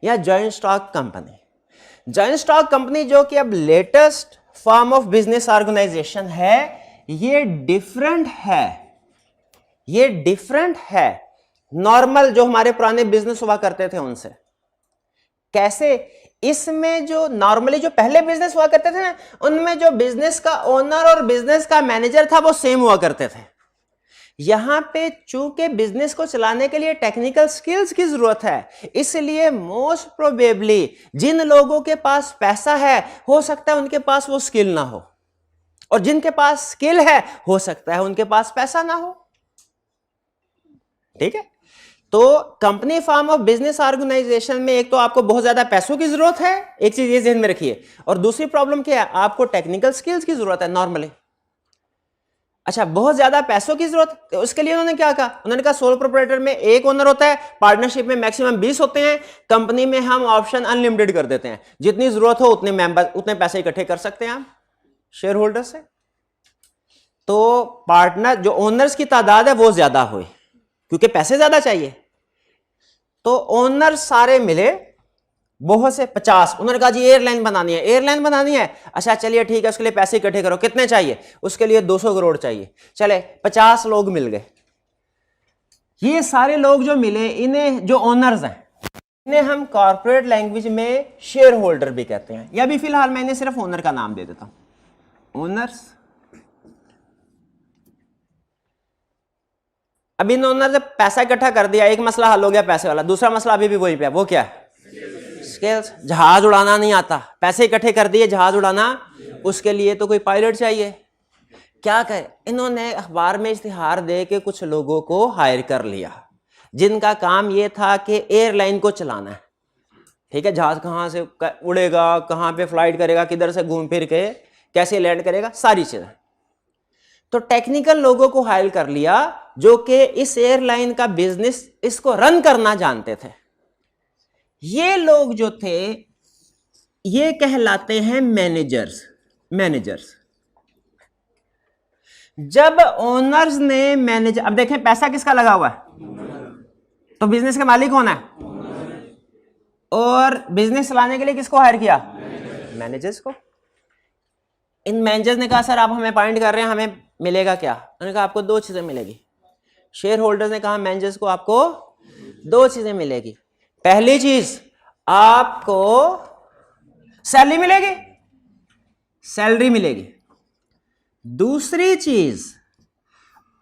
या joint stock company. Joint stock company जो कि अब latest form of business organization है, ये डिफरेंट है, ये डिफरेंट है नॉर्मल जो हमारे पुराने बिजनेस हुआ करते थे उनसे। कैसे? इसमें जो नॉर्मली जो पहले बिजनेस हुआ करते थे ना, उनमें जो बिजनेस का ओनर और बिजनेस का मैनेजर था वो सेम हुआ करते थे। यहां पे चूंकि बिजनेस को चलाने के लिए टेक्निकल स्किल्स की जरूरत है, इसलिए मोस्ट प्रोबेबली जिन लोगों के पास पैसा है हो सकता है उनके पास वो स्किल ना हो, और जिनके पास स्किल है हो सकता है उनके पास पैसा ना हो। ठीक है, तो company form of business organization में एक तो आपको बहुत ज्यादा पैसों की जरूरत है, एक चीज ये ध्यान में रखिए, और दूसरी प्रॉब्लम क्या है, आपको टेक्निकल स्किल्स की जरूरत है नॉर्मली। अच्छा, बहुत ज्यादा पैसों की जरूरत, तो उसके लिए उन्होंने क्या कहा? उन्होंने कहा सोल प्रोप्राइटर में एक ओनर होता है, पार्टनरशिप में मैक्सिमम 20 होते हैं, कंपनी में हम ऑप्शन अनलिमिटेड कर देते हैं, जितनी जरूरत हो उतने मेंबर उतने पैसे इकट्ठे कर सकते हैं आप शेयर होल्डर से। तो पार्टनर जो ओनर्स की तादाद है वो ज्यादा हुई क्योंकि पैसे ज्यादा चाहिए। तो ओनर सारे मिले बहुत से 50, उन्होंने कहा जी एयरलाइन बनानी है, एयरलाइन बनानी है, अच्छा चलिए ठीक है, उसके लिए पैसे इकट्ठे करो, कितने चाहिए? उसके लिए 200 करोड़ चाहिए। चले 50 लोग मिल गए। ये सारे लोग जो मिले, इन्हें जो ओनर्स हैं इन्हें हम कॉर्पोरेट लैंग्वेज में शेयर होल्डर भी कहते हैं, या भी फिलहाल मैं इन्हें सिर्फ ओनर का नाम दे देता हूं, ओनर्स। अब इन ओनर ने पैसा इकट्ठा कर दिया, एक मसला हल हो गया पैसे वाला। दूसरा मसला अभी भी वही पे है, वो क्या है? स्किल्स। जहाज उड़ाना नहीं आता, पैसे इकट्ठे कर दिए जहाज उड़ाना, उसके लिए तो कोई पायलट चाहिए। क्या करे, इन्होंने अखबार में इश्तिहार दे के कुछ लोगों को हायर कर लिया जिनका काम ये था कि एयरलाइन को चलाना है। ठीक है, जहाज कहां से उड़ेगा, कहां पे फ्लाइट करेगा, किधर से घूम फिर के कैसे लैंड करेगा, सारी चीजें। तो टेक्निकल लोगों को हायर कर लिया जो कि इस एयरलाइन का बिजनेस इसको रन करना जानते थे। ये लोग जो थे ये कहलाते हैं मैनेजर्स। मैनेजर्स जब ओनर्स ने मैनेजर, अब देखें पैसा किसका लगा हुआ है, तो बिजनेस के मालिक कौन है, और बिजनेस चलाने के लिए किसको हायर किया, मैनेजर्स को। इन मैनेजर्स ने कहा सर आप हमें अपॉइंट कर रहे हैं, हमें मिलेगा क्या, उन्होंने कहा आपको दो चीजें मिलेगी। शेयर होल्डर्स ने कहा मैनेजर्स को आपको दो चीजें मिलेगी। पहली चीज आपको सैलरी मिलेगी, सैलरी मिलेगी। दूसरी चीज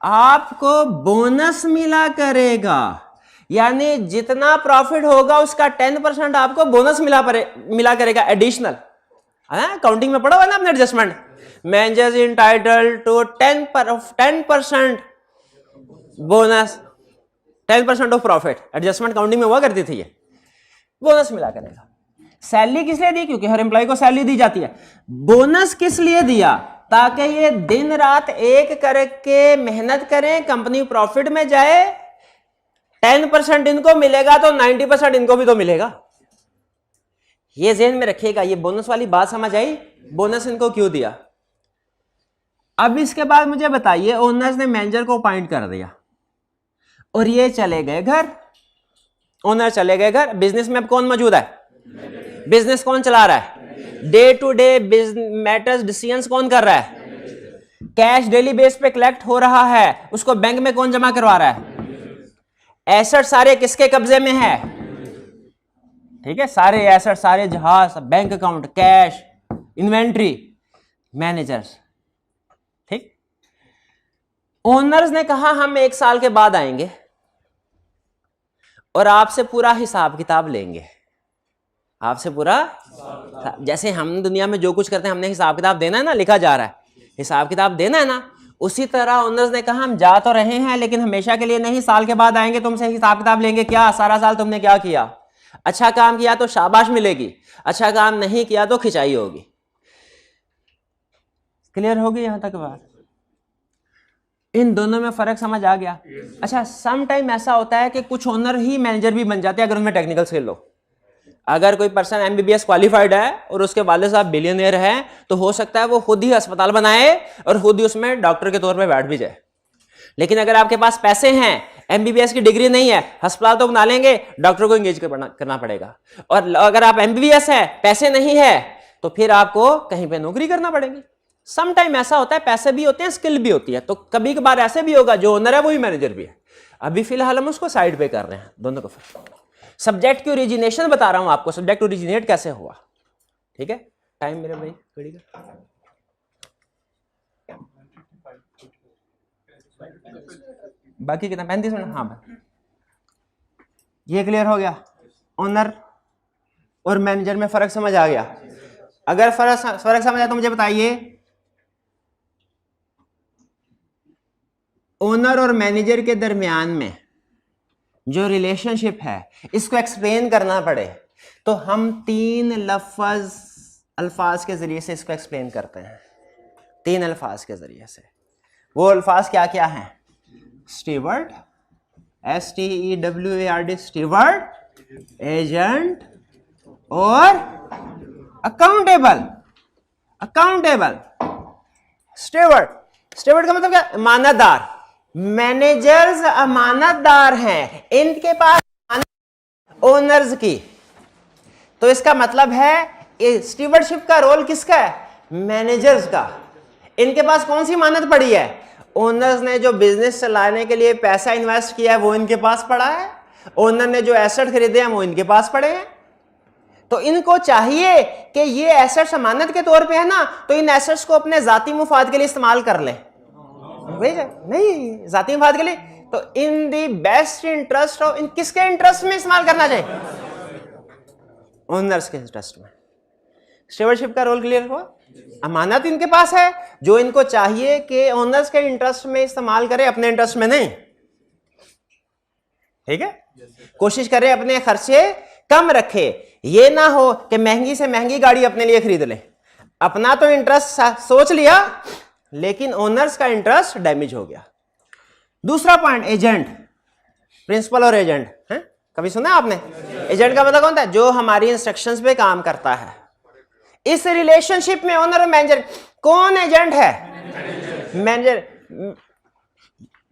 आपको बोनस मिला करेगा, यानी जितना प्रॉफिट होगा उसका 10% आपको बोनस मिला करेगा एडिशनल। काउंटिंग में पढ़ा हुआ ना आपने adjustment, managers entitled to 10% bonus, 10% of profit, adjustment counting में हुआ करती थी, ये बोनस मिला करेगा। सैलरी किस लिए दी, क्योंकि हर एम्प्लॉय को सैलरी दी जाती है। बोनस किस लिए दिया, ताकि ये दिन रात एक करके मेहनत करें, कंपनी प्रॉफिट में जाए, 10% इनको मिलेगा तो 90% इनको भी तो मिलेगा। ये ज़हन में रखिएगा। ये बोनस वाली बात समझ आई, बोनस इनको क्यों दिया। अब इसके बाद मुझे बताइए, ओनर्स ने मैनेजर को अपॉइंट कर दिया और ये चले गए घर, ओनर चले गए घर। बिजनेस में अब कौन मौजूद है, बिजनेस कौन चला रहा है, day to day matters decisions कौन कर रहा है, कैश डेली बेस पे कलेक्ट हो रहा है, उसको बैंक में कौन जमा करवा रहा है, एसेट सारे किसके कब्जे में है, ठीक है, सारे एसेट, सारे जहाज, bank account, cash, inventory, managers, ठीक। ओनर्स ने कहा हम 1 साल के बाद आएंगे और आपसे पूरा हिसाब किताब लेंगे, आपसे पूरा, जैसे हम दुनिया में जो कुछ करते हैं हमने हिसाब किताब देना है ना, लिखा जा रहा है, हिसाब किताब देना है ना, उसी तरह ओनर्स ने कहा हम जा तो रहे हैं लेकिन हमेशा के लिए नहीं, साल के बाद आएंगे, तुमसे हिसाब किताब लेंगे, क्या सारा साल तुमने क्या किया, अच्छा काम किया तो शाबाश मिलेगी, अच्छा काम नहीं किया तो खिंचाई होगी। क्लियर होगी यहां तक बात, इन दोनों में फर्क समझ आ गया। अच्छा, सम टाइम ऐसा होता है कि कुछ ओनर ही मैनेजर भी बन जाते हैं अगर उनमें टेक्निकल स्किल हो। अगर कोई पर्सन एमबीबीएस क्वालिफाइड है और उसके वाले साहब बिलियनियर हैं, तो हो सकता है वो खुद ही अस्पताल बनाए और खुद ही उसमें डॉक्टर के तौर पे बैठ भी जाए। लेकिन अगर आपके पास पैसे हैं, एमबीबीएस की डिग्री नहीं है, अस्पताल तो बना लेंगे, डॉक्टर को एंगेज करना पड़ेगा। और अगर आप एमबीबीएस है, पैसे नहीं है, तो फिर आपको कहीं पे नौकरी करना पड़ेगी। सम टाइम ऐसा होता है, पैसे भी होते हैं, स्किल भी होती है, तो कभी कभार ऐसे भी होगा जो ओनर है वही मैनेजर भी है। अभी फिलहाल हम उसको साइड पे कर रहे हैं, दोनों को। सब्जेक्ट की ओरिजिनेशन बता रहा हूं आपको, सब्जेक्ट ओरिजिनेट कैसे हुआ, ठीक है। टाइम मेरे भाई घड़ी का, बाकी कितना, 35 मिनट, हाँ भाई। ये क्लियर हो गया, ओनर और मैनेजर में फर्क समझ आ गया। अगर फर्क समझ आया तो मुझे बताइए, ओनर और मैनेजर के दरमियान में जो रिलेशनशिप है, इसको एक्सप्लेन करना पड़े तो हम 3 अल्फाज के जरिए से इसको एक्सप्लेन करते हैं। 3 अल्फाज के जरिए से। वो अल्फाज क्या क्या हैं, स्टीवर्ड, STEWARD, स्टीवर्ड, एजेंट और अकाउंटेबल। अकाउंटेबल, स्टीवर्ड का मतलब क्या, अमानतदार। मैनेजर्स अमानतदार हैं, इनके पास ओनर्स की, तो इसका मतलब है स्टीवर्डशिप का रोल किसका है, मैनेजर्स का। इनके पास कौन सी अमानत पड़ी है, ओनर्स ने जो बिजनेस चलाने के लिए पैसा इन्वेस्ट किया है वो इनके पास पड़ा है, ओनर ने जो एसेट खरीदे हैं वो इनके पास पड़े हैं। तो इनको चाहिए कि ये एसेट्स अमानत के तौर पे है ना, तो इन एसेट्स को अपने जाती मुफाद के लिए इस्तेमाल कर ले, नहीं जाती मुफाद के लिए, तो इन दी बेस्ट इंटरेस्ट ऑफ, इन किसके इंटरेस्ट में इस्तेमाल करना चाहिए, ओनर्स के इंटरेस्ट में। स्टीवर्डशिप का रोल क्लियर हुआ। अमानत इनके पास है जो इनको चाहिए कि ओनर्स के इंटरेस्ट में इस्तेमाल करें, अपने इंटरेस्ट में नहीं, ठीक है। कोशिश करें अपने खर्चे कम रखे, ये ना हो कि महंगी से महंगी गाड़ी अपने लिए खरीद ले, अपना तो इंटरेस्ट सोच लिया लेकिन ओनर्स का इंटरेस्ट डैमेज हो गया। दूसरा पॉइंट, एजेंट, प्रिंसिपल और एजेंट है। कभी सुना है आपने? एजेंट का मतलब कौन था? जो हमारी इंस्ट्रक्शंस पे काम करता है। इस रिलेशनशिप में ओनर और मैनेजर, कौन एजेंट है? मैनेजर।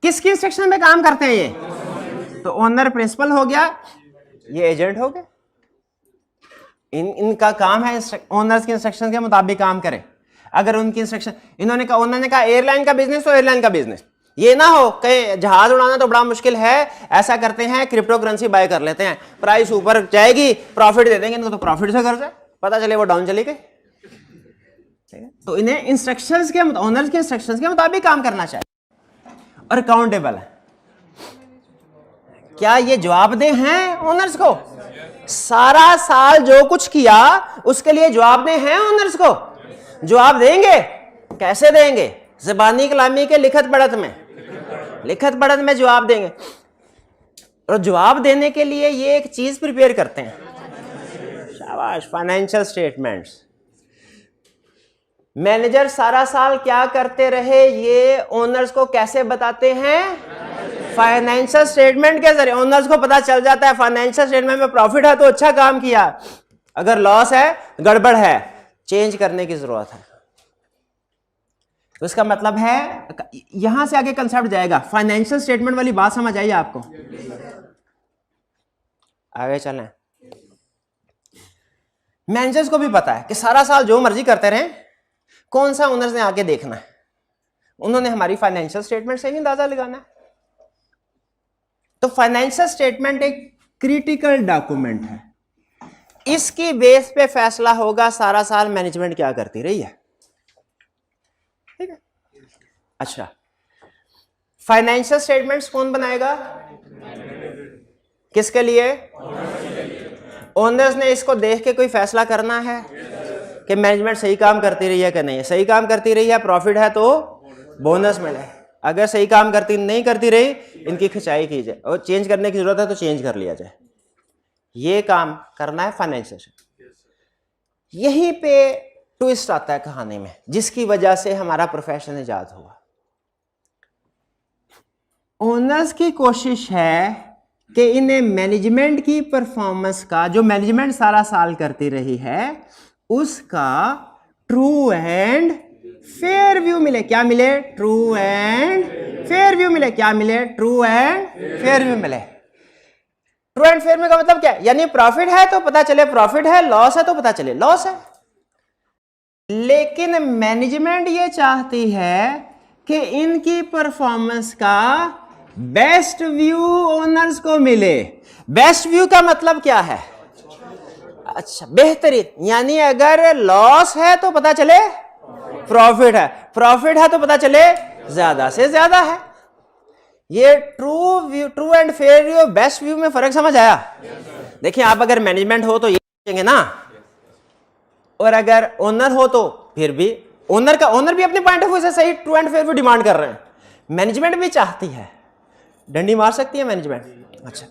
किसकी इंस्ट्रक्शन पे काम करते हैं ये? तो ओनर प्रिंसिपल हो गया, ये एजेंट हो गए। इनका काम है ओनर्स की इंस्ट्रक्शन के मुताबिक काम करें। अगर उनकी इंस्ट्रक्शन, इन्होंने कहा, ओनर ने कहा एयरलाइन का बिजनेस तो एयरलाइन का बिजनेस, ये ना हो कहीं जहाज उड़ाना तो बड़ा मुश्किल है, ऐसा करते हैं क्रिप्टो करेंसी बाय कर लेते हैं, प्राइस ऊपर जाएगी प्रॉफिट दे देंगे, तो प्रॉफिट से कर जाए, पता चले वो डाउन चली गई। तो इन्हें इंस्ट्रक्शंस के, ओनर्स के इंस्ट्रक्शंस के मुताबिक काम करना चाहिए और अकाउंटेबल है। क्या ये जवाबदेह हैं ओनर्स को? सारा साल जो कुछ किया उसके लिए जवाबदेह हैं ओनर्स को? जवाब देंगे? कैसे देंगे? ज़बानी कलामी के लिखत पढ़त में, लिखत पढ़त में जवाब देंगे। और जवाब देने के लिए ये एक चीज प्रिपेयर करते हैं, शाबाश, फाइनेंशियल स्टेटमेंट्स। मैनेजर सारा साल क्या करते रहे ये ओनर्स को कैसे बताते हैं? फाइनेंशियल स्टेटमेंट के जरिए ओनर्स को पता चल जाता है फाइनेंशियल स्टेटमेंट में प्रॉफिट है तो अच्छा काम किया, अगर लॉस है, गड़बड़ है, चेंज करने की जरूरत है। तो इसका मतलब है, यहां से आगे कंसेप्ट जाएगा। फाइनेंशियल स्टेटमेंट वाली बात समझ आई आपको? आगे चलें। मैनेजर्स को भी पता है कि सारा साल जो मर्जी करते रहें, कौन सा ओनर्स ने आके देखना है, उन्होंने हमारी फाइनेंशियल स्टेटमेंट से ही अंदाजा लगाना है। तो फाइनेंशियल स्टेटमेंट एक क्रिटिकल डॉक्यूमेंट है, इसकी बेस पे फैसला होगा सारा साल मैनेजमेंट क्या करती रही है। ठीक है? अच्छा, फाइनेंशियल स्टेटमेंट्स कौन बनाएगा? किसके लिए? ओनर्स ने इसको देख के कोई फैसला करना है कि मैनेजमेंट सही काम करती रही है कि नहीं। सही काम करती रही है, प्रॉफिट है तो बोनस मिले, अगर सही काम नहीं करती रही, इनकी खिंचाई की जाए और चेंज करने की जरूरत है तो चेंज कर लिया जाए। ये काम करना है फाइनेंशियल। यहीं पे ट्विस्ट आता है कहानी में, जिसकी वजह से हमारा प्रोफेशन इजाद हुआ। ओनर्स की कोशिश है कि इन्हें मैनेजमेंट की परफॉर्मेंस का, जो मैनेजमेंट सारा साल करती रही है, उसका ट्रू एंड फेयर व्यू मिले। क्या मिले? ट्रू एंड फेयर व्यू मिले। क्या मिले? ट्रू एंड फेयर व्यू मिले। ट्रू एंड फेयर व्यू का मतलब क्या है? यानी प्रॉफिट है तो पता चले प्रॉफिट है, लॉस है तो पता चले लॉस है। लेकिन मैनेजमेंट ये चाहती है कि इनकी परफॉर्मेंस का बेस्ट व्यू ओनर्स को मिले। बेस्ट व्यू का मतलब क्या है? अच्छा, बेहतरीन, यानी अगर लॉस है तो पता चले प्रॉफिट है, प्रॉफिट है तो पता चले ज्यादा से ज्यादा है। ये true and fair view, best view में फर्क समझ आया? देखिए, आप अगर मैनेजमेंट हो तो ये सोचेंगे ना, और अगर ओनर हो तो फिर भी ओनर भी अपने पॉइंट ऑफ व्यू से सही true and fair view demand कर रहे हैं। मैनेजमेंट भी चाहती है, डंडी मार सकती है मैनेजमेंट। अच्छा,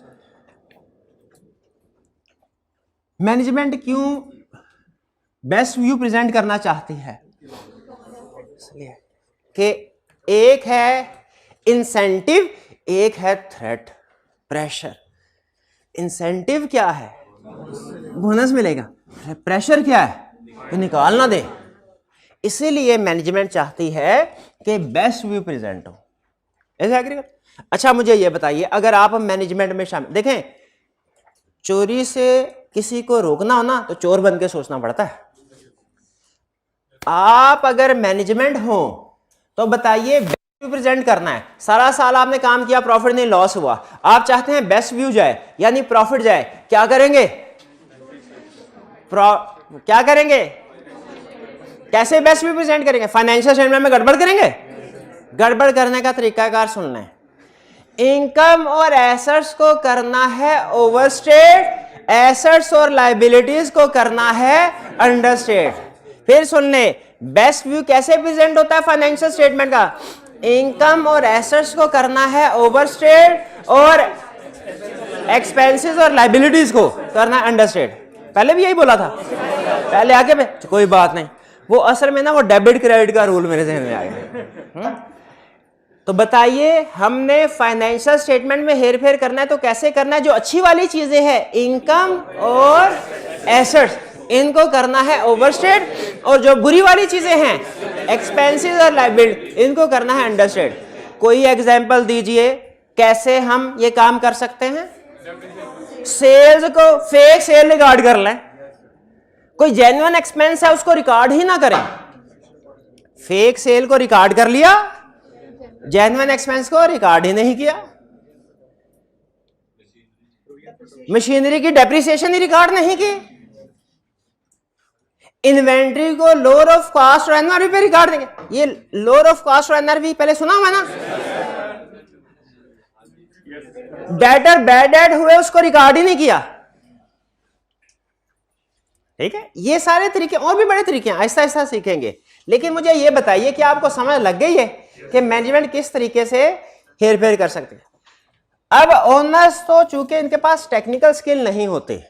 मैनेजमेंट क्यों बेस्ट व्यू प्रेजेंट करना चाहती है? इसलिए कि एक है इंसेंटिव, एक है थ्रेट, प्रेशर। इंसेंटिव क्या है? बोनस मिलेगा। प्रेशर क्या है? तो निकाल ना दे। इसीलिए मैनेजमेंट चाहती है कि बेस्ट व्यू प्रेजेंट हो। ऐसा एग्री? अच्छा, मुझे ये बताइए, अगर आप मैनेजमेंट में शामिल, देखें, चोरी से किसी को रोकना हो ना तो चोर बन के सोचना पड़ता है। आप अगर मैनेजमेंट हो तो बताइए, बेस्ट व्यू प्रेजेंट करना है। सारा साल आपने काम किया, प्रॉफिट नहीं, लॉस हुआ, आप चाहते हैं बेस्ट व्यू जाए, यानी प्रॉफिट जाए। क्या करेंगे? क्या करेंगे? कैसे बेस्ट व्यू प्रेजेंट करेंगे? फाइनेंशियल स्टेटमेंट में गड़बड़ करेंगे? गड़बड़ करने का तरीकाकार सुन लें। इनकम और एसेट्स को करना है ओवरस्टेट, एसेट्स और लायबिलिटीज को करना है अंडरस्टेट। फिर सुन ले, बेस्ट व्यू कैसे प्रेजेंट होता है फाइनेंशियल स्टेटमेंट का? इनकम और एसेट्स को करना है ओवरस्टेट और एक्सपेंसेस और लायबिलिटीज को करना है अंडरस्टेट। पहले भी यही बोला था, पहले आगे पे कोई बात नहीं, वो असल में ना वो डेबिट क्रेडिट का रूल मेरे ज़हन में आ गया। तो बताइए हमने फाइनेंशियल स्टेटमेंट में हेर फेर करना है तो कैसे करना है? जो अच्छी वाली चीजें हैं इनकम और एसेट्स इनको करना है ओवरस्टेट, और जो बुरी वाली चीजें हैं एक्सपेंसेस और लायबिलिटी इनको करना है अंडरस्टेट। कोई एग्जांपल दीजिए कैसे हम ये काम कर सकते हैं? सेल्स को फेक सेल रिकॉर्ड कर लें, कोई जेन्युइन एक्सपेंस है उसको रिकॉर्ड ही ना करें। फेक सेल को रिकॉर्ड कर लिया, जेन्युइन एक्सपेंस को रिकॉर्ड ही नहीं किया। मशीनरी की डेप्रिसिएशन ही रिकॉर्ड नहीं की। इन्वेंट्री को लोअर ऑफ कॉस्ट और एनआरवी पे रिकॉर्ड देंगे। ये लोअर ऑफ कॉस्ट और एनआरवी पहले सुना हुआ ना? डेटर बैड डेट हुए उसको रिकॉर्ड ही नहीं किया। ठीक है, ये सारे तरीके और भी बड़े तरीके हैं, ऐसा ऐसा सीखेंगे। लेकिन मुझे ये बताइए कि आपको समझ लग गई है कि मैनेजमेंट किस तरीके से हेरफेर कर सकते हैं। अब ओनर्स तो चूंकि इनके पास टेक्निकल स्किल नहीं होते,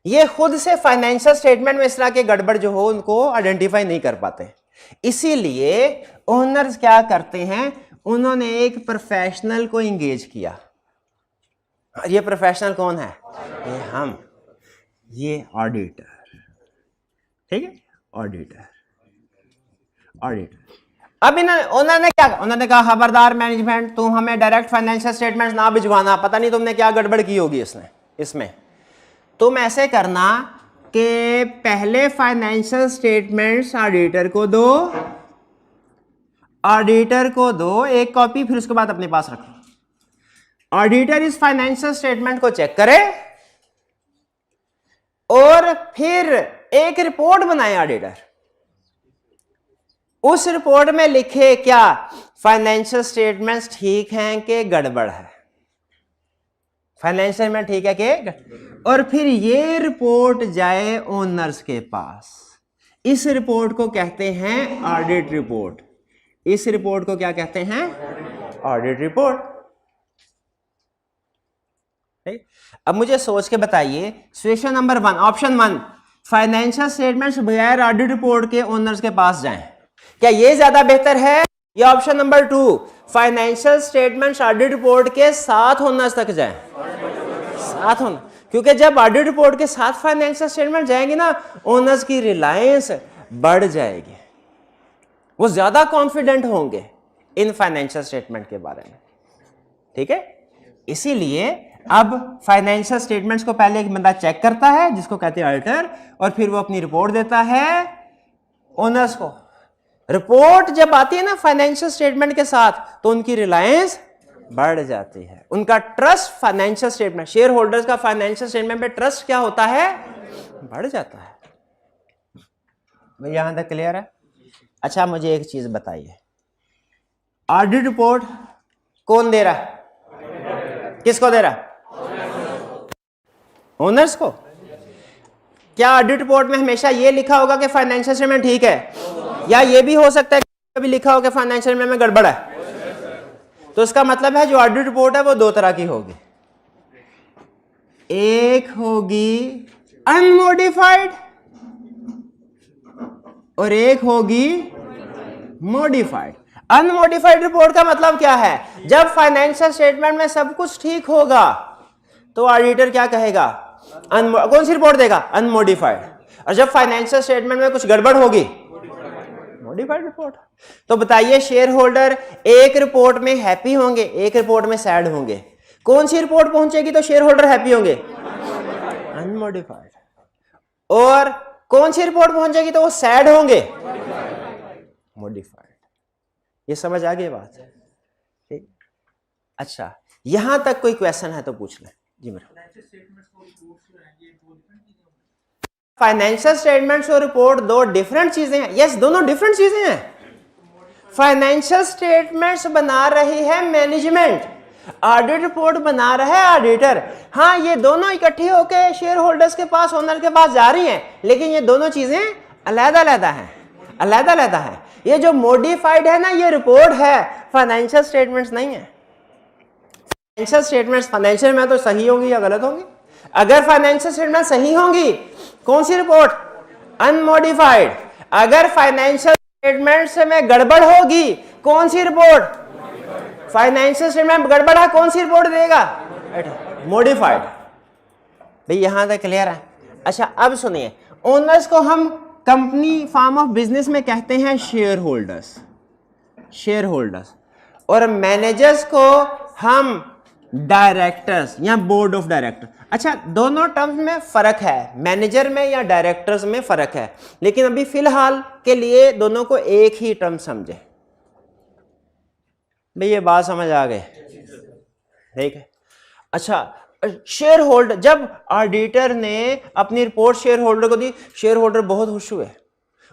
ये खुद से फाइनेंशियल स्टेटमेंट में इस तरह के गड़बड़ जो हो उनको आइडेंटिफाई नहीं कर पाते। इसीलिए ओनर्स क्या करते हैं, उन्होंने एक प्रोफेशनल को एंगेज किया। ये प्रोफेशनल कौन है? ये हम, ये ऑडिटर। ठीक है, ऑडिटर। अब उन्होंने क्या, उन्होंने कहा खबरदार मैनेजमेंट, तुम हमें डायरेक्ट फाइनेंशियल स्टेटमेंट्स ना भिजवाना, पता नहीं तुमने क्या गड़बड़ की होगी इसमें। तुम ऐसे करना कि पहले फाइनेंशियल स्टेटमेंट्स ऑडिटर को दो एक कॉपी, फिर उसके बाद अपने पास रखो। ऑडिटर इस फाइनेंशियल स्टेटमेंट को चेक करे और फिर एक रिपोर्ट बनाए ऑडिटर। उस रिपोर्ट में लिखे क्या, फाइनेंशियल स्टेटमेंट्स ठीक हैं कि गड़बड़ है, फाइनेंशियल में ठीक है कि, और फिर ये रिपोर्ट जाए ओनर्स के पास। इस रिपोर्ट को कहते हैं ऑडिट रिपोर्ट। इस रिपोर्ट को क्या कहते हैं? Audit report. अब मुझे सोच के बताइए, situation number 1, option 1, financial statements बगैर ऑडिट रिपोर्ट के ओनर्स के पास जाएं, क्या ये ज्यादा बेहतर है? या option number 2, financial statements audit report के साथ ओनर्स तक जाएं? साथ होना, क्योंकि जब ऑडिट रिपोर्ट के साथ फाइनेंशियल स्टेटमेंट जाएंगे ना, ओनर्स की रिलायंस बढ़ जाएगी, वो ज्यादा कॉन्फिडेंट होंगे इन फाइनेंशियल स्टेटमेंट के बारे में। ठीक है, इसीलिए अब फाइनेंशियल स्टेटमेंट्स को पहले एक बंदा चेक करता है जिसको कहते हैं ऑडिटर, और फिर वो अपनी रिपोर्ट देता है ओनर्स को। रिपोर्ट जब आती है ना फाइनेंशियल स्टेटमेंट के साथ, तो उनकी रिलायंस बढ़ जाती है, उनका trust financial statement, share holders का फाइनेंशियल स्टेटमेंट पे ट्रस्ट क्या होता है? बढ़ जाता है। यहां तक क्लियर है? अच्छा, मुझे एक चीज बताइए, ऑडिट रिपोर्ट कौन दे रहा है? किसको दे रहा है? ओनर्स को। क्या ऑडिट रिपोर्ट में हमेशा ये लिखा होगा कि फाइनेंशियल स्टेटमेंट ठीक है, या ये भी हो सकता है कि कभी लिखा हो कि फाइनेंशियल स्टेटमेंट में गड़बड़ है? तो इसका मतलब है जो ऑडिट रिपोर्ट है वो दो तरह की होगी, एक होगी अनमोडिफाइड और एक होगी मॉडिफाइड। अनमोडिफाइड रिपोर्ट का मतलब क्या है? जब फाइनेंशियल स्टेटमेंट में सब कुछ ठीक होगा तो ऑडिटर क्या कहेगा? कौन सी रिपोर्ट देगा? अनमोडिफाइड। और जब फाइनेंशियल स्टेटमेंट में कुछ गड़बड़ होगी, मॉडिफाइड रिपोर्ट। तो बताइए, शेयर होल्डर एक रिपोर्ट में हैप्पी होंगे, एक रिपोर्ट में सैड होंगे, कौन सी रिपोर्ट पहुंचेगी तो शेयर होल्डर हैप्पी होंगे? अनमोडिफाइड। और कौन सी रिपोर्ट पहुंचेगी तो वो सैड होंगे? मॉडिफाइड। ये समझ आ गई बात? ठीक। अच्छा, यहां तक कोई क्वेश्चन है तो पूछ लें जी। मेरा फाइनेंशियल स्टेटमेंट्स और रिपोर्ट दो डिफरेंट चीजें हैं। यस, दोनों डिफरेंट चीजें हैं। फाइनेंशियल स्टेटमेंट्स बना रही है मैनेजमेंट, ऑडिट रिपोर्ट बना रहा है ऑडिटर। हाँ, ये दोनों इकट्ठी होकर शेयर होल्डर्स के पास, ओनर के पास जा रही हैं, लेकिन ये दोनों चीजें अलग-अलग हैं, अलग-अलग हैं। ये जो मॉडिफाइड है ना, ये रिपोर्ट है, फाइनेंशियल स्टेटमेंट्स नहीं है। फाइनेंशियल स्टेटमेंट्स फाइनेंशियल में तो सही होंगी या गलत होंगी? अगर फाइनेंशियल स्टेटमेंट सही होंगी, कौन सी रिपोर्ट? अनमॉडिफाइड। अगर फाइनेंशियल स्टेटमेंट्स में गड़बड़ होगी, कौन सी रिपोर्ट? फाइनेंशियल स्टेटमेंट गड़बड़ है, कौन सी रिपोर्ट देगा? मॉडिफाइड। भाई यहां तक क्लियर है? अच्छा अब सुनिए, ओनर्स को हम कंपनी फॉर्म ऑफ बिजनेस में कहते हैं शेयर होल्डर्स, शेयर होल्डर्स, और मैनेजर्स को हम डायरेक्टर्स या बोर्ड ऑफ डायरेक्टर। अच्छा दोनों टर्म्स में फर्क है, मैनेजर में या डायरेक्टर्स में फर्क है, लेकिन अभी फिलहाल के लिए दोनों को एक ही टर्म समझे। भाई ये बात समझ आ गई? ठीक है। अच्छा शेयर होल्डर, जब ऑडिटर ने अपनी रिपोर्ट शेयर होल्डर को दी, शेयर होल्डर बहुत खुश हुए।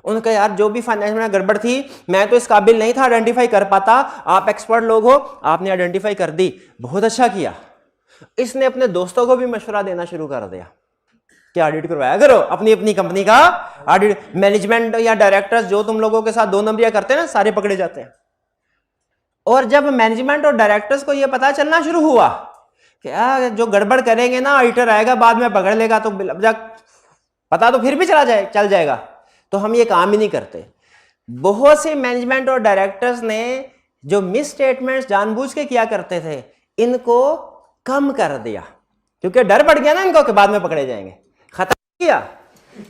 उन्होंने कहा यार जो भी फाइनेंस में गड़बड़ थी मैं तो इस काबिल नहीं था आइडेंटिफाई कर पाता, आप एक्सपर्ट लोग हो, आपने आइडेंटिफाई कर दी, बहुत अच्छा किया। इसने अपने दोस्तों को भी मशवरा देना शुरू कर दिया कि ऑडिट करवाया करो अपनी अपनी कंपनी का ऑडिट। मैनेजमेंट या डायरेक्टर्स जो तुम लोगों के साथ दो नंबरिया करते हैं ना, सारे पकड़े जाते हैं। और जब मैनेजमेंट और डायरेक्टर्स को यह पता चलना शुरू हुआ कि जो गड़बड़ करेंगे ना ऑडिटर आएगा बाद में पकड़ लेगा, तो पता तो फिर भी चल जाएगा, तो हम ये काम ही नहीं करते। बहुत से मैनेजमेंट और डायरेक्टर्स ने जो मिस स्टेटमेंट्स जानबूझ के किया करते थे इनको कम कर दिया, क्योंकि डर पड़ गया ना इनको कि बाद में पकड़े जाएंगे। खत्म किया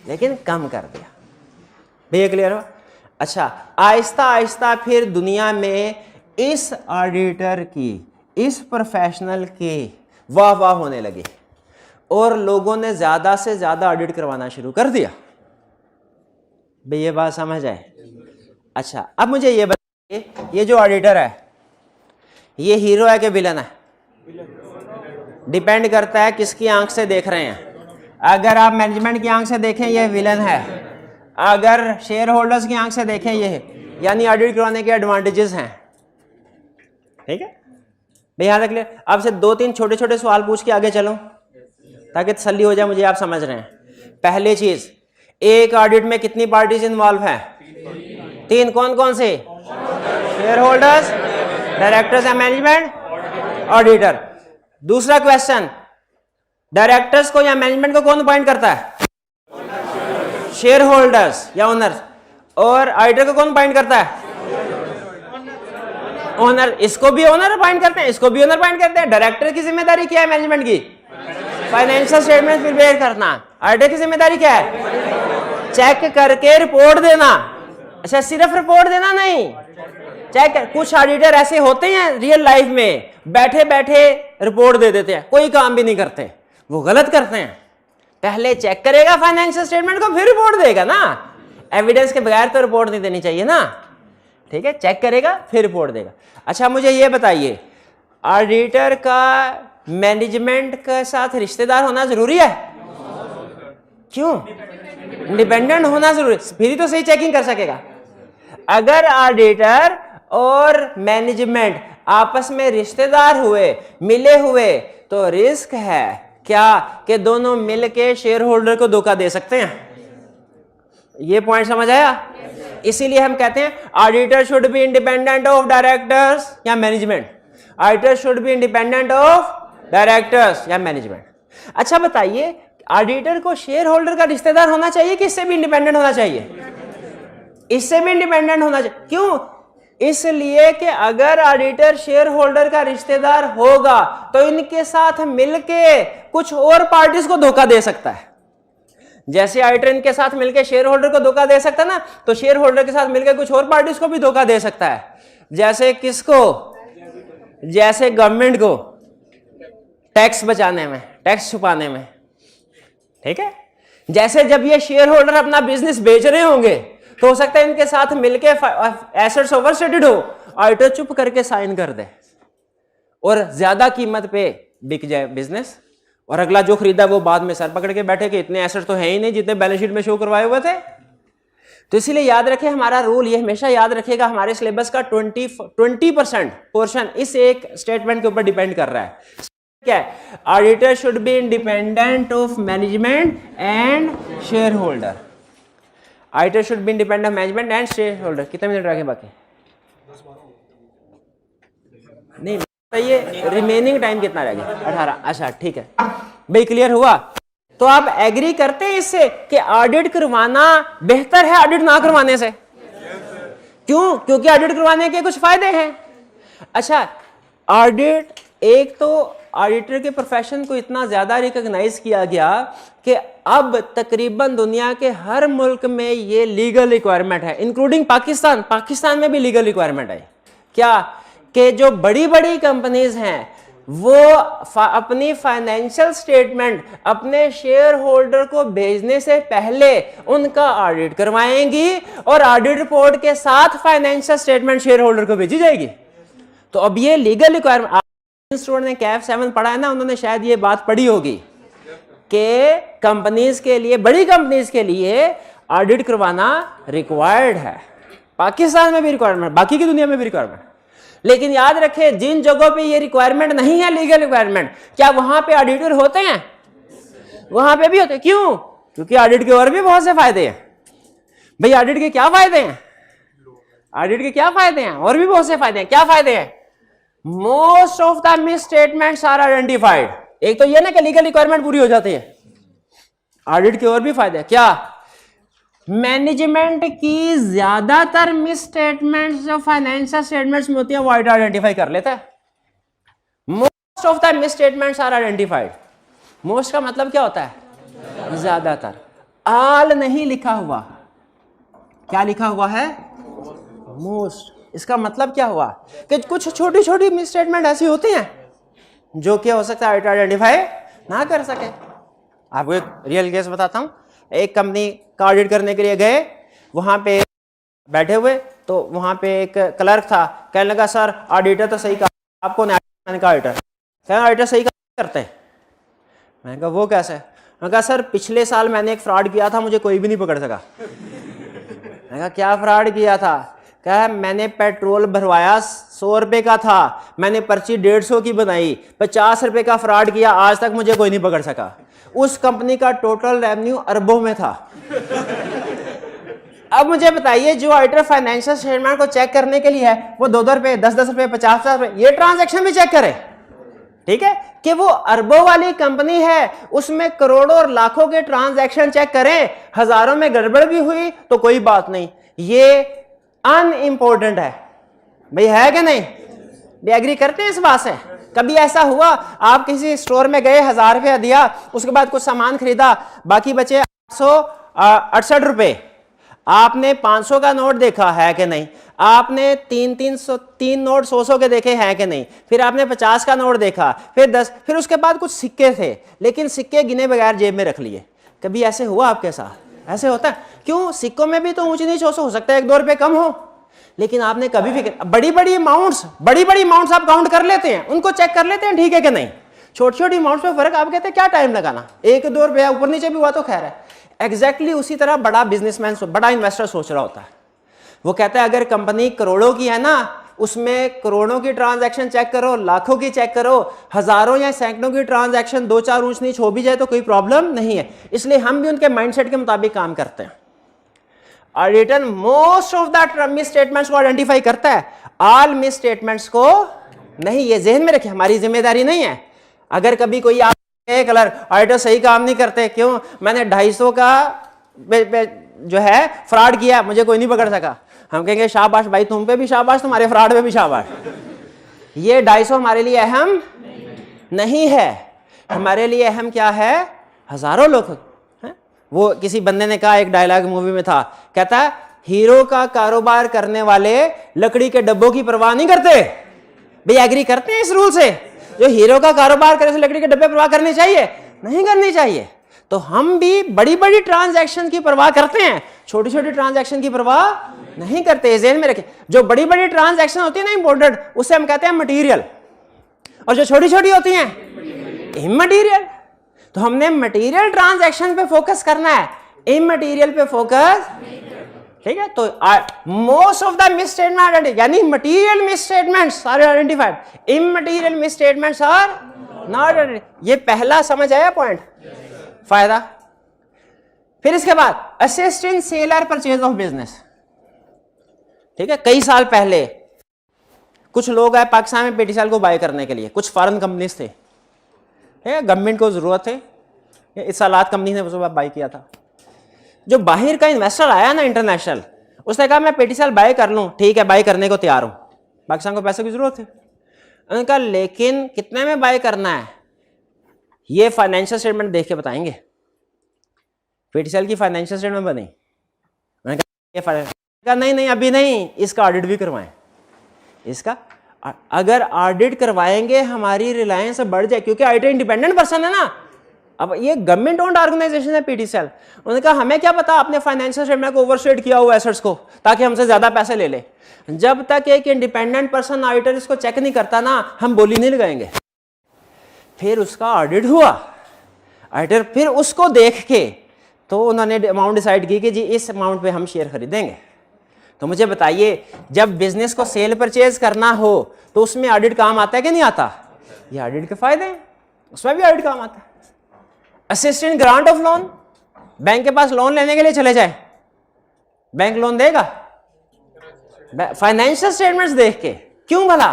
लेकिन कम कर दिया। भैया क्लियर हो? अच्छा आहिस्ता आहिस्ता फिर दुनिया में इस ऑडिटर की, इस प्रोफेशनल की वाह वाह होने लगी और लोगों ने ज्यादा से ज्यादा ऑडिट करवाना शुरू कर दिया। भाई ये बात समझ आए? अच्छा अब मुझे ये बताइए, ये जो ऑडिटर है ये हीरो है कि विलन है? डिपेंड करता है किसकी आंख से देख रहे हैं। अगर आप मैनेजमेंट की आंख से देखें ये विलन है, अगर शेयर होल्डर्स की आंख से देखें ये, यानी ऑडिट करवाने के एडवांटेजेस हैं। ठीक है भाई यहां तक? आपसे दो तीन छोटे छोटे सवाल पूछ के आगे चलो ताकि तसल्ली हो जाए मुझे आप समझ रहे हैं। पहली चीज, एक ऑडिट में कितनी पार्टीज इन्वॉल्व हैं? तीन। कौन कौन से? शेयर होल्डर्स, डायरेक्टर्स या मैनेजमेंट, ऑडिटर। दूसरा क्वेश्चन, डायरेक्टर्स को या मैनेजमेंट को कौन अपॉइंट करता है? शेयर होल्डर्स या ओनर्स। और ऑडिटर को कौन अपॉइंट करता है? ओनर। इसको भी ओनर अपॉइंट करते हैं, इसको भी ओनर अपॉइंट करते हैं। डायरेक्टर की जिम्मेदारी क्या है मैनेजमेंट की? फाइनेंशियल स्टेटमेंट प्रिपेयर करना। ऑडिटर की जिम्मेदारी क्या है? चेक करके रिपोर्ट देना। अच्छा सिर्फ रिपोर्ट देना नहीं, चेक कर। कुछ ऑडिटर ऐसे होते हैं रियल लाइफ में बैठे बैठे रिपोर्ट दे देते हैं, कोई काम भी नहीं करते, वो गलत करते हैं। पहले चेक करेगा फाइनेंशियल स्टेटमेंट को फिर रिपोर्ट देगा ना, एविडेंस के बगैर तो रिपोर्ट नहीं देनी चाहिए ना। ठीक है, चेक करेगा फिर रिपोर्ट देगा। अच्छा मुझे ये बताइए, ऑडिटर का मैनेजमेंट के साथ रिश्तेदार होना जरूरी है? क्यों? इंडिपेंडेंट होना जरूरी, फिर तो सही चेकिंग कर सकेगा। अगर ऑडिटर और मैनेजमेंट आपस में रिश्तेदार हुए, मिले हुए, तो रिस्क है क्या कि दोनों मिलके शेयर होल्डर को धोखा दे सकते हैं। ये पॉइंट समझ आया? इसीलिए हम कहते हैं auditor should be independent of directors या management. Auditor should be independent of directors या मैनेजमेंट। अच्छा बताइए, ऑडिटर को शेयर होल्डर का रिश्तेदार होना चाहिए कि इससे भी इंडिपेंडेंट होना चाहिए? इससे भी इंडिपेंडेंट होना चाहिए। क्यों? इसलिए कि अगर ऑडिटर शेयर होल्डर का रिश्तेदार होगा तो इनके साथ मिलके कुछ और पार्टीज को धोखा दे सकता है। जैसे ऑडिटर इनके साथ मिलकर शेयर होल्डर को धोखा दे सकता है ना, तो शेयर होल्डर के साथ मिलकर कुछ और पार्टीज को भी धोखा दे सकता है। जैसे किसको? जैसे गवर्नमेंट को टैक्स बचाने में, टैक्स छुपाने में। ठीक है, जैसे जब ये शेयर होल्डर अपना बिजनेस बेच रहे होंगे तो हो सकता है इनके साथ मिलकर एसेट्स ओवरस्टेटेड हो, ऑडिटर चुप करके साइन कर दे और ज्यादा कीमत पे बिक जाए बिजनेस, और अगला जो खरीदा वो बाद में सर पकड़ के बैठे कि इतने एसेट तो है ही नहीं जितने बैलेंस शीट में शो करवाए हुए थे। तो इसीलिए याद रखें, हमारा रूल ये हमेशा याद रखेगा, हमारे सिलेबस का 20% पोर्शन इस एक स्टेटमेंट के ऊपर डिपेंड कर रहा है। क्या है? Auditor should be independent of management and share holder. Auditor should be independent of management and share holder. कितने मिनट रखे बाकी? नहीं ये रिमेनिंग टाइम कितना रह गया? 18। अच्छा ठीक है भाई, क्लियर हुआ? तो आप एग्री करते हैं इससे कि ऑडिट करवाना बेहतर है ऑडिट ना करवाने से? क्यों? क्योंकि ऑडिट करवाने के कुछ फायदे हैं। अच्छा ऑडिट, एक तो ऑडिटर के प्रोफेशन को इतना ज़्यादा रिकॉग्नाइज किया गया कि अब तकरीबन दुनिया के हर मुल्क में ये लीगल रिक्वायरमेंट है, इंक्लूडिंग पाकिस्तान। पाकिस्तान में भी लीगल रिक्वायरमेंट है क्या, कि जो बड़ी बड़ी कंपनीज हैं वो अपनी फाइनेंशियल स्टेटमेंट अपने शेयर होल्डर को भेजने से पहले उनका ऑडिट करवाएंगी और ऑडिट रिपोर्ट के साथ फाइनेंशियल स्टेटमेंट शेयर होल्डर को भेजी जाएगी। तो अब ये लीगल रिक्वायरमेंट, स्टूडेंट ने कैफ 7 पढ़ा है ना, उन्होंने शायद ये बात पढ़ी होगी कि कंपनीज के लिए, बड़ी कंपनीज के लिए ऑडिट करवाना रिक्वायर्ड है। पाकिस्तान में भी रिक्वायरमेंट, बाकी की दुनिया में भी रिक्वायरमेंट। लेकिन याद रखें, जिन जगहों पे ये रिक्वायरमेंट नहीं है, लीगल रिक्वायरमेंट, क्या वहां पे ऑडिटर होते हैं? वहां पे भी होते हैं। क्यों? क्योंकि ऑडिट के और भी बहुत से फायदे हैं। भाई ऑडिट के क्या फायदे हैं? ऑडिट के क्या फायदे हैं? और भी बहुत से फायदे हैं। क्या फायदे हैं? Most of the misstatements are identified. एक तो ये ना कि लीगल रिक्वायरमेंट पूरी हो जाती है। ऑडिट के और भी फायदे हैं। क्या? मैनेजमेंट की ज्यादातर मिस स्टेटमेंट्स जो फाइनेंशियल स्टेटमेंट्स में होती है वो आइडेंटिफाई कर लेता है। Most of the misstatements are identified. Most का मतलब क्या होता है? ज्यादातर। ऑल नहीं लिखा हुआ। क्या लिखा हुआ है? मोस्ट। इसका मतलब क्या हुआ कि कुछ छोटी छोटी मिस स्टेटमेंट ऐसी होती हैं जो क्या हो सकता है आइडेंटिफाई ना कर सके। आपको एक रियल केस बताता हूं। एक कंपनी का ऑडिट करने के लिए गए, वहां पे बैठे हुए, तो वहां पे एक क्लर्क था, कहने लगा सर ऑडिटर तो सही कहा, आपको नहीं? मैंने कहा ऑडिटर, क्या ऑडिटर सही करते? मैंने कहा वो कैसे? मैंने कहा सर पिछले साल मैंने एक फ्रॉड किया था, मुझे कोई भी नहीं पकड़ सका। मैंने कहा क्या फ्रॉड किया था? क्या मैंने पेट्रोल भरवाया 100 रुपए का था, मैंने पर्ची 150 की बनाई, 50 रुपए का फ्रॉड किया, आज तक मुझे कोई नहीं पकड़ सका। उस कंपनी का टोटल रेवेन्यू अरबों में था। अब मुझे बताइए, जो ऑडिटर फाइनेंशियल स्टेटमेंट को चेक करने के लिए है वो 2-2 रुपए, 10-10 रुपए, 50-50 रुपए ये ट्रांजैक्शन भी चेक करे, ठीक है, कि वो अरबों वाली कंपनी है, उसमें करोड़ों और लाखों के ट्रांजैक्शन चेक करें, हजारों में गड़बड़ भी हुई तो कोई बात नहीं, ये अनइम्पोर्टेंट है। भाई है कि नहीं? भी एग्री करते हैं इस बात से? कभी ऐसा हुआ आप किसी स्टोर में गए, 1000 रुपया दिया, उसके बाद कुछ सामान खरीदा, बाकी बचे 868 रुपए, आपने 500 का नोट देखा है कि नहीं? आपने 3 नोट 100 के देखे हैं कि नहीं? फिर आपने 50 का नोट देखा, फिर 10, फिर उसके बाद कुछ सिक्के थे, लेकिन सिक्के गिने बगैर जेब में रख लिए। कभी ऐसे हुआ आपके साथ? ऐसे होता है। क्यों? सिक्कों में भी तो ऊंच नीच हो सकता है, 1-2 रुपए कम हो, लेकिन आपने कभी भी बड़ी बड़ी अमाउंट्स आप काउंट कर लेते हैं, उनको चेक कर लेते हैं, ठीक है कि नहीं? छोटी छोटी अमाउंट्स में फर्क आप कहते हैं क्या टाइम लगाना, 1-2 रुपया ऊपर नीचे भी हुआ तो खैर है। एग्जैक्टली उसी तरह बड़ा बिजनेसमैन, बड़ा इन्वेस्टर सोच रहा होता है। वो कहता है अगर कंपनी करोड़ों की है ना, उसमें करोड़ों की ट्रांजैक्शन चेक करो, लाखों की चेक करो, हजारों या सैकड़ों की ट्रांजैक्शन 2-4 ऊंच नीच हो भी जाए तो कोई प्रॉब्लम नहीं है। इसलिए हम भी उनके माइंडसेट के मुताबिक काम करते हैं। Auditor most of the miss statements को आइडेंटिफाई करता है, ऑल मिस स्टेटमेंट्स को नहीं। ये जहन में रखिए, हमारी जिम्मेदारी नहीं है। अगर कभी कोई आप कलर ऑडिटर सही काम नहीं करते, क्यों? मैंने 250 का जो है फ्रॉड किया, मुझे कोई नहीं पकड़ सका, हम कहेंगे शाबाश भाई, तुम पे भी शाबाश, तुम्हारे फ्रॉड पे भी शाबाश। ये 250 हमारे लिए अहम नहीं है। हमारे लिए अहम क्या है? हजारों लोग। वो किसी बंदे ने कहा, एक डायलॉग मूवी में था, कहता है हीरो का कारोबार करने वाले लकड़ी के डब्बों की परवाह नहीं करते। भाई एग्री करते हैं इस रूल से? जो हीरो का कारोबार करे, लकड़ी के डब्बे परवाह करनी चाहिए? नहीं करनी चाहिए। तो हम भी बड़ी बड़ी ट्रांजैक्शन की परवाह करते हैं, छोटी छोटी ट्रांजैक्शन की परवाह नहीं करते। ज़हन में रखें, जो बड़ी बड़ी ट्रांजैक्शन होती है ना इंपॉर्टेंट, उसे हम कहते हैं मटीरियल, और जो छोटी छोटी होती हैं इमटीरियल। तो हमने मटेरियल ट्रांजैक्शन पे फोकस करना है, इमटेरियल पे फोकस, ठीक है? तो most of the misstatement, यानी material misstatements are identified, immaterial misstatements are not. ये पहला समझ आया पॉइंट, फायदा। फिर इसके बाद असिस्ट इन सेल और परचेज ऑफ बिजनेस, ठीक है? कई साल पहले कुछ लोग आए पाकिस्तान में पेटीसेल को बाय करने के लिए, कुछ फॉरेन कंपनीज थे, गवर्नमेंट को जरूरत है, इत्सलात कंपनी ने उसको बाय किया था। जो बाहर का इन्वेस्टर आया ना इंटरनेशनल, उसने कहा मैं पेटीसेल बाय कर लूं, ठीक है बाय करने को तैयार हूं, पाकिस्तान को पैसे की जरूरत है। उनका लेकिन कितने में बाय करना है ये फाइनेंशियल स्टेटमेंट देख के बताएंगे। पीटीसीएल की फाइनेंशियल स्टेटमेंट बनी, नहीं अभी नहीं, इसका ऑडिट भी करवाएं। इसका अगर ऑडिट करवाएंगे हमारी रिलायंस बढ़ जाए, क्योंकि आईटी इंडिपेंडेंट पर्सन है ना। अब ये गवर्नमेंट ओन्ड ऑर्गेनाइजेशन है पीटीसीएल, उन्होंने कहा हमें क्या पता आपने फाइनेंशियल स्टेटमेंट को ओवरस्टेट किया हुआ एसेट्स को ताकि हमसे ज्यादा पैसे ले ले। जब तक एक इंडिपेंडेंट पर्सन ऑडिटर इसको चेक नहीं करता ना, हम बोली नहीं लगाएंगे। फिर उसका ऑडिट हुआ, ऑडिटर फिर उसको देख के तो उन्होंने अमाउंट डिसाइड की कि जी इस अमाउंट पे हम शेयर खरीदेंगे। तो मुझे बताइए, जब बिजनेस को सेल परचेज करना हो तो उसमें ऑडिट काम आता है कि नहीं आता? ये ऑडिट के फायदे हैं, उसमें भी ऑडिट काम आता है। Assistant grant of loan, bank के पास लोन लेने के लिए चले जाए, बैंक लोन देगा? फाइनेंशियल स्टेटमेंट्स देख के। क्यों भला?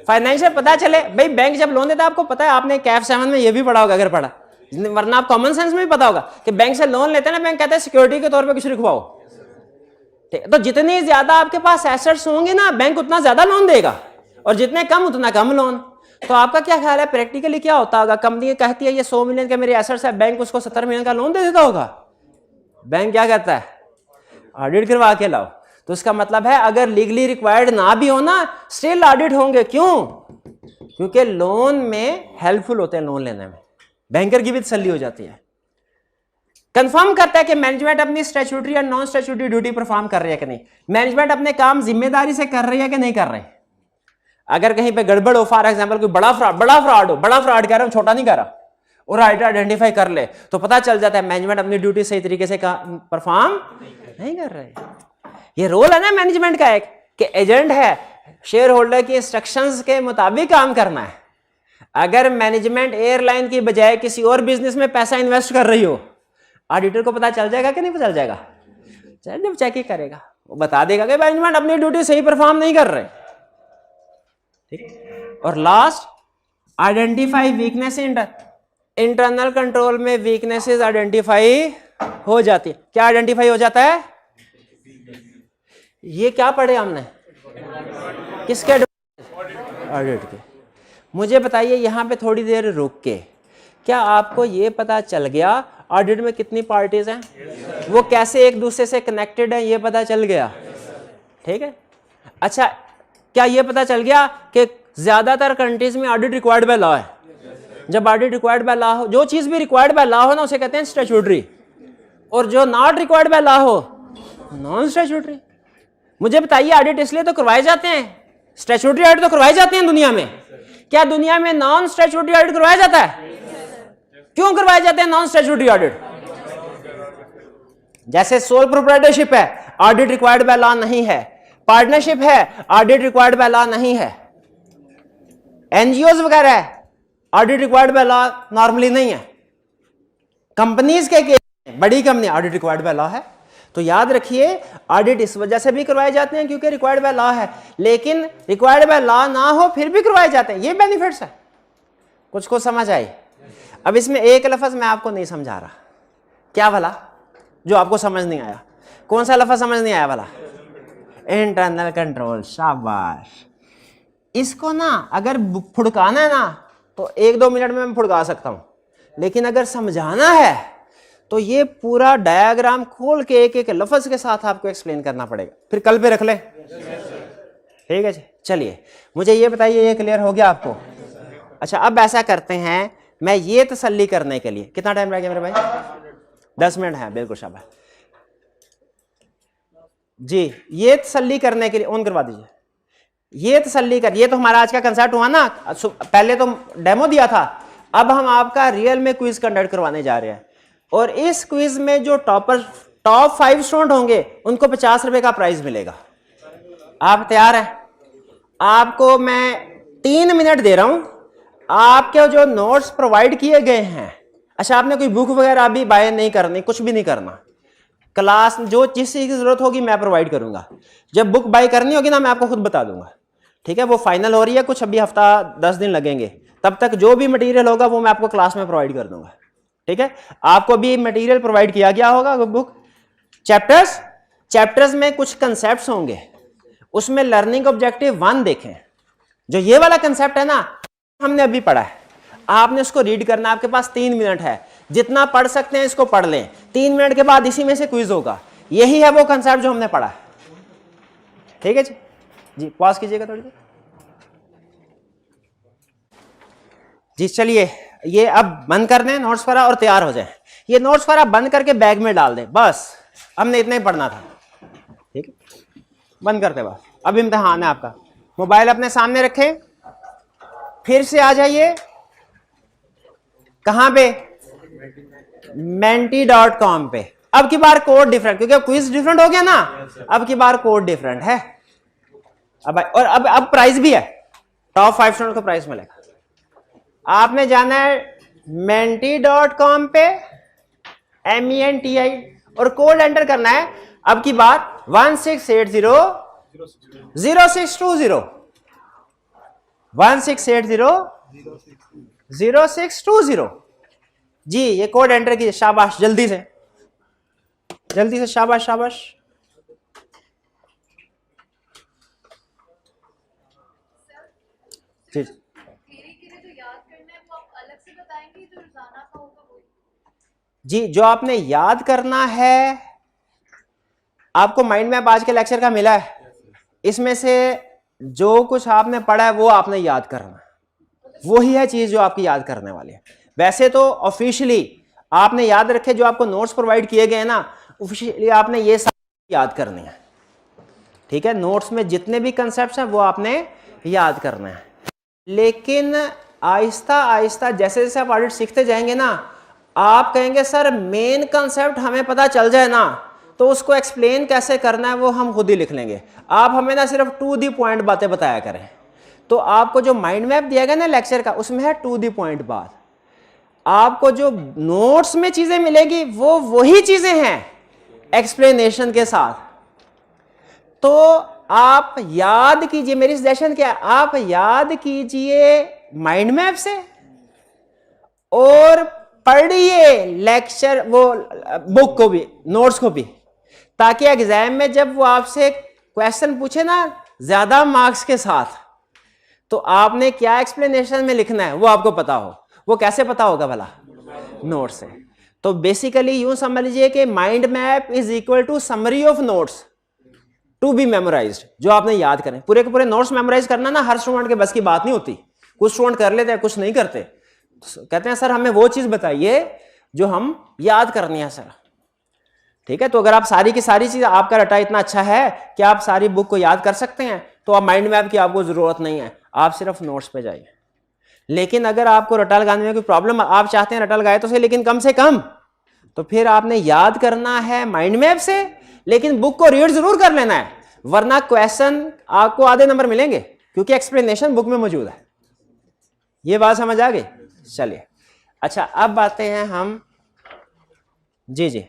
फाइनेंशियल पता चले भाई, बैंक जब लोन देता है, आपको पता है, आपने कैफ 7 में ये भी पढ़ा होगा अगर पढ़ा, वरना आप कॉमन सेंस में भी पता होगा कि बैंक से लोन लेते हैं ना, बैंक कहता है सिक्योरिटी के तौर पे कुछ लिखवाओ। ठीक, तो जितनी ज्यादा आपके पास एसेट्स होंगे ना, बैंक उतना ज्यादा लोन देगा, और जितने कम उतना कम लोन। तो आपका क्या ख्याल है प्रैक्टिकली क्या होता होगा? कंपनी कहती है ये 100 मिलियन के मेरे एसेट्स है, बैंक उसको 70 मिलियन का लोन दे देता होगा। बैंक क्या कहता है? ऑडिट करवा के लाओ। तो इसका मतलब है अगर लीगली रिक्वायर्ड ना भी हो ना, स्टिल ऑडिट होंगे। क्यों? क्योंकि लोन में हेल्पफुल होते हैं, लोन लेने में बैंकर की भी तसल्ली हो जाती है। कंफर्म करता है कि मैनेजमेंट अपनी स्टैट्यूटरी और नॉन स्टैट्यूटरी ड्यूटी परफॉर्म कर रही है कि नहीं, मैनेजमेंट अपने काम जिम्मेदारी से कर रही है कि नहीं कर रही। अगर कहीं पे गड़बड़ हो, फॉर एग्जांपल कोई बड़ा फ्रॉड हो, बड़ा फ्रॉड कह रहा हूं, छोटा नहीं कर रहा, और ऑडिटर आइडेंटिफाई कर ले, तो पता चल जाता है मैनेजमेंट अपनी ड्यूटी सही तरीके से परफॉर्म नहीं कर रहे। ये रोल है ना मैनेजमेंट का एक, कि एजेंट है, शेयर होल्डर की इंस्ट्रक्शंस के मुताबिक काम करना है। अगर मैनेजमेंट एयरलाइन की बजाय किसी और बिजनेस में पैसा इन्वेस्ट कर रही हो, ऑडिटर को पता चल जाएगा कि नहीं पता चल जाएगा? जब चेक ही करेगा, वो बता देगा कि मैनेजमेंट अपनी ड्यूटी सही परफॉर्म नहीं कर रहे। ठीक। और last, identify weakness internal control में वीकनेसेस आइडेंटिफाई हो जाती है। क्या आइडेंटिफाई हो जाता है? ये क्या पढ़े हमने? किसके? ऑडिट के। मुझे बताइए यहां पे थोड़ी देर रुक के, क्या आपको ये पता चल गया ऑडिट में कितनी पार्टीज हैं, वो कैसे एक दूसरे से कनेक्टेड हैं, ये पता चल गया? ठीक है। अच्छा, क्या ये पता चल गया कि ज्यादातर कंट्रीज में ऑडिट रिक्वायर्ड बाय लॉ है? जब ऑडिट रिक्वायर्ड बाय लॉ हो, जो चीज भी रिक्वायर्ड बाय लॉ हो ना, उसे कहते हैं स्टैट्यूटरी, और जो नॉट रिक्वायर्ड बाय लॉ हो, नॉन स्टैट्यूटरी। मुझे बताइए, ऑडिट इसलिए तो करवाए जाते हैं, स्टैट्यूटरी ऑडिट तो करवाए जाते हैं दुनिया में, क्या दुनिया में नॉन स्टैट्यूटरी ऑडिट करवाया जाता है? क्यों करवाए जाते हैं नॉन स्टैट्यूटरी ऑडिट? जैसे सोल प्रोप्राइटरशिप है, ऑडिट रिक्वायर्ड बाय लॉ नहीं है। पार्टनरशिप है, ऑडिट रिक्वायर्ड बाय लॉ नहीं है। एनजीओज वगैरह है, audit required by law normally नहीं है। कंपनीज के केस में, बड़ी company, audit required by law है। तो याद रखिए, ऑडिट इस वजह से भी करवाए जाते हैं क्योंकि रिक्वायर्ड बाय लॉ है, लेकिन रिक्वायर्ड बाय लॉ ना हो फिर भी करवाए जाते हैं। ये बेनिफिट्स है। कुछ को समझ आई? अब इसमें एक लफ्ज मैं आपको नहीं समझा रहा, क्या भला? जो आपको समझ नहीं आया, कौन सा लफ्ज समझ नहीं आया भला? Internal control. शाबाश। इसको ना अगर फुड़काना है ना, तो 1-2 मिनट में मैं फुड़का सकता हूं, लेकिन अगर समझाना है तो ये पूरा डायग्राम खोल के एक एक लफ्ज के साथ आपको एक्सप्लेन करना पड़ेगा। फिर कल पे रख ले, ठीक है जी। चलिए, मुझे ये बताइए, ये क्लियर हो गया आपको? अच्छा, अब ऐसा करते हैं, मैं ये तसल्ली करने के लिए, कितना टाइम रह गया मेरे भाई? 10 मिनट है, बिल्कुल शाबाश जी। ये तसल्ली करने के लिए ऑन करवा दीजिए। ये तसल्ली कर, ये तो हमारा आज का कंसेप्ट हुआ ना, पहले तो डेमो दिया था, अब हम आपका रियल में क्विज कंडक्ट करवाने जा रहे हैं, और इस क्विज में जो टॉप 5 स्टूडेंट होंगे उनको 50 रुपए का प्राइज मिलेगा। आप तैयार हैं? आपको मैं 3 मिनट दे रहा हूं, आपके जो नोट्स प्रोवाइड किए गए हैं, अच्छा आपने कोई बुक वगैरह अभी बाय नहीं करनी, कुछ भी नहीं करना, क्लास जो जिस चीज की जरूरत होगी मैं प्रोवाइड करूंगा। जब बुक बाय करनी होगी ना, मैं आपको खुद बता दूंगा, ठीक है? वो फाइनल हो रही है, कुछ अभी हफ्ता 10 दिन लगेंगे, तब तक जो भी मटेरियल होगा वो मैं आपको क्लास में प्रोवाइड कर दूंगा, ठीक है? आपको भी मटेरियल प्रोवाइड किया गया होगा, बुक चैप्टर्स में कुछ कंसेप्ट्स होंगे, उसमें लर्निंग ऑब्जेक्टिव 1 देखें, जो ये वाला कंसेप्ट है ना, हमने अभी पढ़ा है, आपने उसको रीड करना, आपके पास 3 मिनट है, जितना पढ़ सकते हैं इसको पढ़ लें, 3 मिनट के बाद इसी में से क्विज होगा। यही है वो कंसेप्ट जो हमने पढ़ा है। ठीक है जी, जी पॉज कीजिएगा थोड़ी देर। जी चलिए, ये अब बंद कर दें नोट्स पर और तैयार हो जाए। ये नोट्स पर बंद करके बैग में डाल दें, बस हमने इतना ही पढ़ना था। ठीक है, बंद करते बस, अब इम्तिहान है आपका। मोबाइल अपने सामने रखें, फिर से आ जाइए कहां पे, menti.com पे। अब की बार कोड डिफरेंट, क्योंकि क्विज डिफरेंट हो गया ना, अब की बार कोड डिफरेंट है। अब प्राइस भी है, टॉप 5 स्टूडेंट को प्राइस मिलेगा। आपने जाना है menti.com पे, MENTI, और कोड एंटर करना है अब की बार 16800620 16800620 जी। ये कोड एंटर कीजिए, शाबाश, जल्दी से शाबाश शाबाश। जी जी, जो आपने याद करना है, आपको माइंड मैप आज के लेक्चर का मिला है, इसमें से जो कुछ आपने पढ़ा है वो आपने याद करना, वही है चीज जो आपकी याद करने वाली है। वैसे तो ऑफिशियली आपने याद रखे, जो आपको नोट्स प्रोवाइड किए गए ना, ऑफिशियली आपने ये सब याद करने हैं। ठीक है, नोट्स में जितने भी कंसेप्ट्स हैं वो आपने याद करना है। लेकिन आहिस्ता आहिस्ता जैसे जैसे आप ऑडिट सीखते जाएंगे ना, आप कहेंगे सर मेन कंसेप्ट हमें पता चल जाए ना, तो उसको एक्सप्लेन कैसे करना है वो हम खुद ही लिख लेंगे। आप हमें ना सिर्फ टू दी पॉइंट बातें बताया करें। तो आपको जो माइंड मैप दिया गया ना लेक्चर का, उसमें है टू दी पॉइंट बात। आपको जो नोट्स में चीजें मिलेगी वो वही चीजें हैं एक्सप्लेनेशन के साथ। तो आप याद कीजिए, मेरी सजेशन क्या है, आप याद कीजिए माइंड मैप से और पढ़िए लेक्चर वो बुक को भी, नोट्स को भी, ताकि एग्जाम में जब वो आपसे क्वेश्चन पूछे ना ज्यादा मार्क्स के साथ, तो आपने क्या एक्सप्लेनेशन में लिखना है वो आपको पता हो। वो कैसे पता होगा भला? नोट से। तो बेसिकली यूं समझ लीजिए कि mind map is equal to summary of notes to be memorized, जो आपने याद करें। पूरे के पूरे नोट्स मेमोराइज करना ना हर स्टूडेंट के बस की बात नहीं होती। कुछ स्टूडेंट कर लेते हैं, कुछ नहीं करते। कहते हैं सर हमें वो चीज बताइए जो हम याद करनी है सर। ठीक है, तो अगर आप सारी की सारी चीज, आपका रटा इतना अच्छा है कि आप सारी बुक को याद कर सकते हैं, तो आप माइंड मैप की आपको जरूरत नहीं है, आप सिर्फ नोट्स पे जाइए। लेकिन अगर आपको रटा लगाने में कोई प्रॉब्लम, आप चाहते हैं रटा लगाए तो सही, लेकिन कम से कम, तो फिर आपने याद करना है माइंड मैप से, लेकिन बुक को रीड जरूर कर लेना है, वरना क्वेश्चन आपको आधे नंबर मिलेंगे, क्योंकि एक्सप्लेनेशन बुक में मौजूद है। ये बात समझ आ गई? चलिए, अच्छा अब आते हैं हम, जी जी,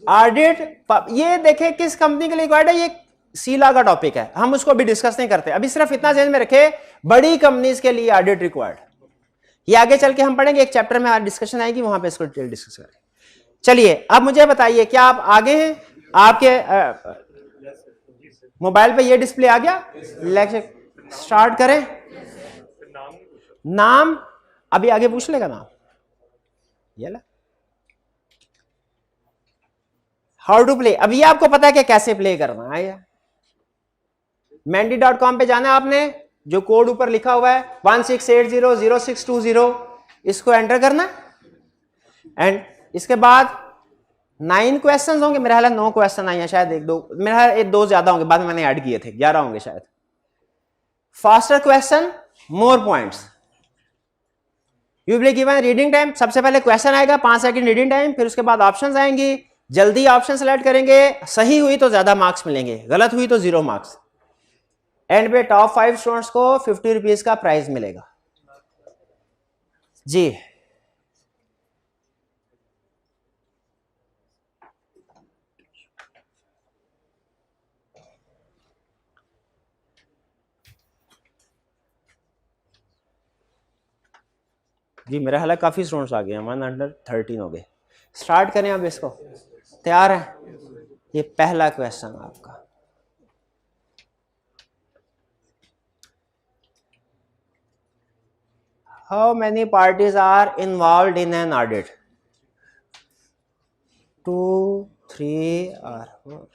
ऑडिट। ये देखें किस कंपनी के लिए रिक्वायर्ड है, ये सीला का टॉपिक है, हम उसको अभी डिस्कस नहीं करते। अभी सिर्फ इतना ध्यान में रखें, बड़ी कंपनीज के लिए ऑडिट रिक्वायर्ड। ये आगे चल के हम पढ़ेंगे, एक चैप्टर में डिस्कशन आएगी, वहां पे इसको डिटेल डिस्कस करेंगे। चलिए अब मुझे बताइए, क्या आप आगे हैं? आपके मोबाइल पे ये डिस्प्ले आ गया? लेक्चर स्टार्ट करें। नाम अभी आगे पूछ लेगा नाम, ये ला। हाउ टू प्ले, अभी आपको पता है कि कैसे प्ले करना है। menti.com पे जाना है आपने, जो कोड ऊपर लिखा हुआ है 16800620, इसको एंटर करना। एंड इसके बाद 9 क्वेश्चंस होंगे, मेरा ख्याल 9 क्वेश्चन आए हैं शायद, एक दो, मेरा ख्याल एक दो ज्यादा होंगे, बाद में मैंने ऐड किए थे, 11 होंगे शायद। Faster question, more points. You will be given reading time, सबसे पहले क्वेश्चन आएगा 5 सेकंड रीडिंग टाइम, फिर उसके बाद ऑप्शंस आएंगी, जल्दी ऑप्शन सेलेक्ट करेंगे, सही हुई तो ज्यादा मार्क्स मिलेंगे, गलत हुई तो 0 मार्क्स। एंड पे टॉप 5 स्टूडेंट्स को 50 रुपीज का प्राइज मिलेगा। जी जी, मेरा ख्याल काफी स्टूडेंट्स आ गए हैं, 113 हो गए। स्टार्ट करें अब इसको, तैयार है? ये पहला क्वेश्चन आपका, how many parties are involve in an audit? 2, 3 और 4।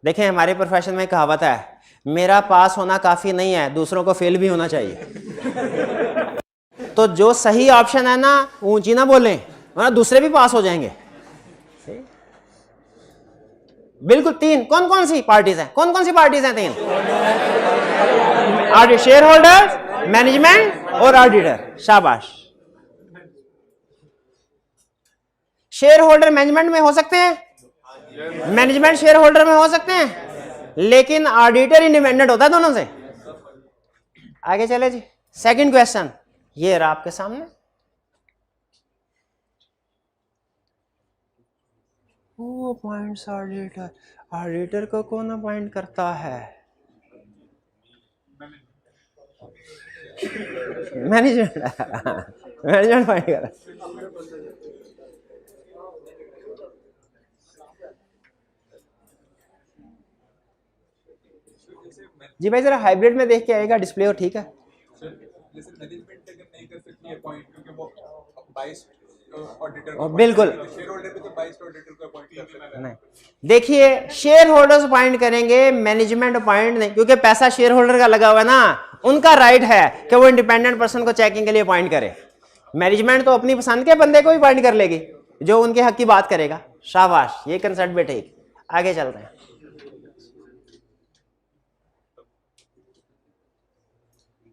देखें हमारे प्रोफेशन में कहावत है, मेरा पास होना काफी नहीं है, दूसरों को फेल भी होना चाहिए। तो जो सही ऑप्शन है ना ऊंची ना बोलें, वरना दूसरे भी पास हो जाएंगे। बिल्कुल। 3 कौन कौन सी पार्टीज हैं? कौन कौन सी पार्टीज हैं? 3 ऑडिट, शेयर होल्डर, मैनेजमेंट और ऑडिटर। शाबाश। शेयर होल्डर मैनेजमेंट में हो सकते हैं, मैनेजमेंट शेयर होल्डर में हो सकते हैं, लेकिन ऑडिटर इंडिपेंडेंट होता है दोनों से। आगे चले जी। सेकंड क्वेश्चन ये रहा आपके सामने। वो अपॉइंट्स ऑडिटर, ऑडिटर को कौन अपॉइंट करता है? मैनेजमेंट। मैनेजमेंट अपॉइंट कर। जी भाई जरा हाइब्रिड में देख के आएगा, डिस्प्ले हो ठीक है। बिल्कुल नहीं। देखिए शेयर होल्डर्स अपॉइंट करेंगे, मैनेजमेंट अपॉइंट नहीं, क्योंकि पैसा शेयर होल्डर का लगा हुआ है ना, उनका राइट है कि वो इंडिपेंडेंट पर्सन को चेकिंग के लिए अपॉइंट करे। मैनेजमेंट तो अपनी पसंद के बंदे को ही अपॉइंट कर लेगी जो उनके हक की बात करेगा। शाबाश, ये कंसेप्ट भी ठीक। आगे चल रहे हैं।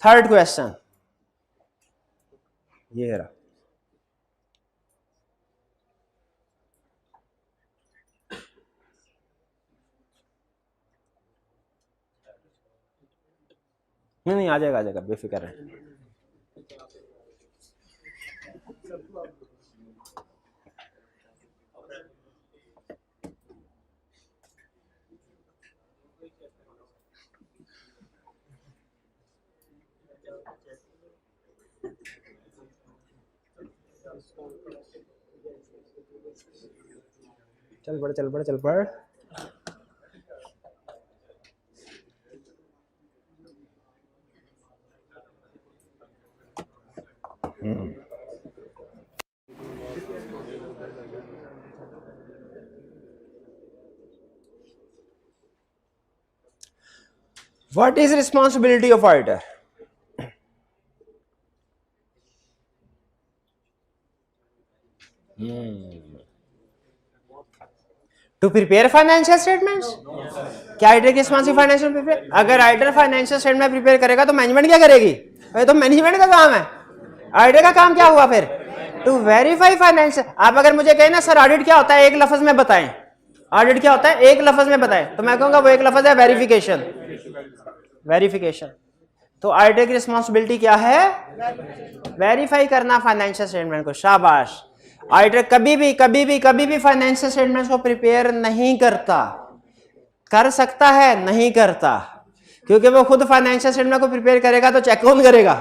थर्ड क्वेश्चन ये रहा। नहीं आ जाएगा बेफिक्र है। चल पड़। What is responsibility of auditor? To prepare financial statements? क्या ऑडिटर की रिस्पॉन्सिबिलिटी फाइनेंशियल प्रिपेयर? अगर ऑडिटर फाइनेंशियल स्टेटमेंट प्रिपेयर करेगा तो मैनेजमेंट क्या करेगी? ये तो मैनेजमेंट का काम है। ऑडिटर का काम क्या हुआ फिर? To verify financial. आप अगर मुझे कहें ना सर ऑडिट क्या होता है, एक लफ्ज में बताएं, ऑडिट क्या होता है एक लफ्ज में बताएं, तो मैं कहूंगा वो एक लफ्ज है वेरिफिकेशन। वेरिफिकेशन। तो ऑडिटर की रिस्पॉन्सिबिलिटी क्या है? वेरीफाई करना फाइनेंशियल स्टेटमेंट को। शाबाश। ऑडिटर कभी भी फाइनेंशियल स्टेटमेंट्स को प्रिपेयर नहीं करता। कर सकता है, नहीं करता, क्योंकि वो खुद फाइनेंशियल स्टेटमेंट को प्रिपेयर करेगा तो चेक कौन करेगा?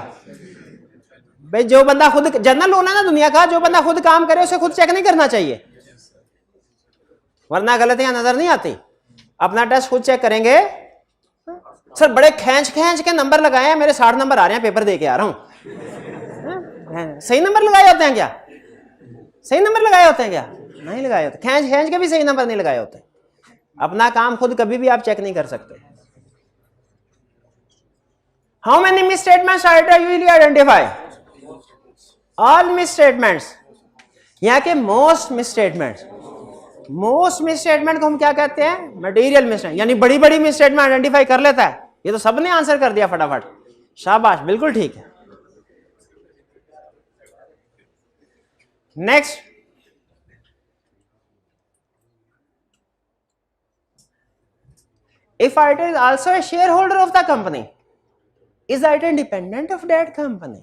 भाई जो बंदा खुद, जनरल लोन है ना दुनिया का, जो बंदा खुद काम करे उसे खुद चेक नहीं करना चाहिए, वरना गलतियां नजर नहीं आती। अपना टेस्ट खुद चेक करेंगे। सर बड़े खींच के नंबर लगाए हैं, मेरे 60 नंबर आ रहे हैं, पेपर दे के आ रहा हूं। सही नंबर लगाए होते हैं क्या? सही नंबर लगाए होते हैं क्या? नहीं लगाए होते। खींच के भी सही नंबर नहीं लगाए होते। अपना काम खुद कभी भी आप चेक नहीं कर सकते। How many miss statements auditor usually identify? All miss statements. यहां के most miss statements. Most miss statement को हम क्या कहते हैं? मटेरियल मिस, यानी बड़ी मिस स्टेटमेंट आइडेंटिफाई कर लेता है। ये तो सबने आंसर कर दिया फटाफट। शाबाश, बिल्कुल ठीक है। Next, if auditor is also a shareholder of the company, is auditor independent of that company?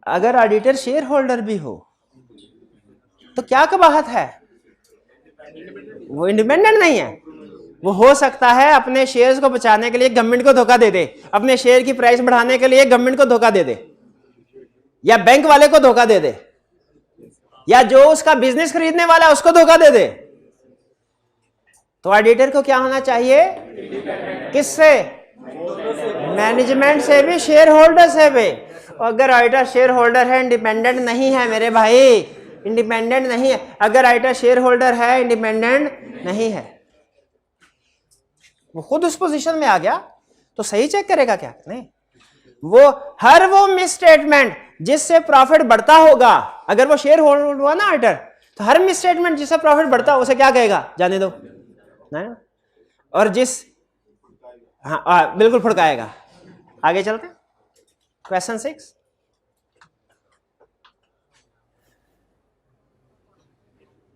अगर ऑडिटर शेयर होल्डर भी हो तो क्या कबाहत है? वो इंडिपेंडेंट नहीं है। वो हो सकता है अपने शेयर्स को बचाने के लिए गवर्नमेंट को धोखा दे दे, अपने शेयर की प्राइस बढ़ाने के लिए गवर्नमेंट को धोखा दे दे, या बैंक वाले को धोखा दे दे, या जो उसका बिजनेस खरीदने वाला है उसको धोखा दे दे। तो ऑडिटर को क्या होना चाहिए? किससे? मैनेजमेंट से भी, शेयर होल्डर से भी। अगर ऑडिटर शेयर होल्डर है, इंडिपेंडेंट नहीं है मेरे भाई, इंडिपेंडेंट नहीं है। अगर ऑडिटर शेयर होल्डर है, इंडिपेंडेंट नहीं है, वो खुद उस पोजीशन में आ गया तो सही चेक करेगा क्या? नहीं, वो मिस स्टेटमेंट जिससे प्रॉफिट बढ़ता होगा, अगर वो शेयर होल्डर हुआ ना ऑडिटर, तो हर मिस स्टेटमेंट जिससे प्रॉफिट बढ़ता हो उसे क्या कहेगा? जाने दो, नहीं? और जिस हाँ बिल्कुल फुड़काएगा। आगे चलते, question 6।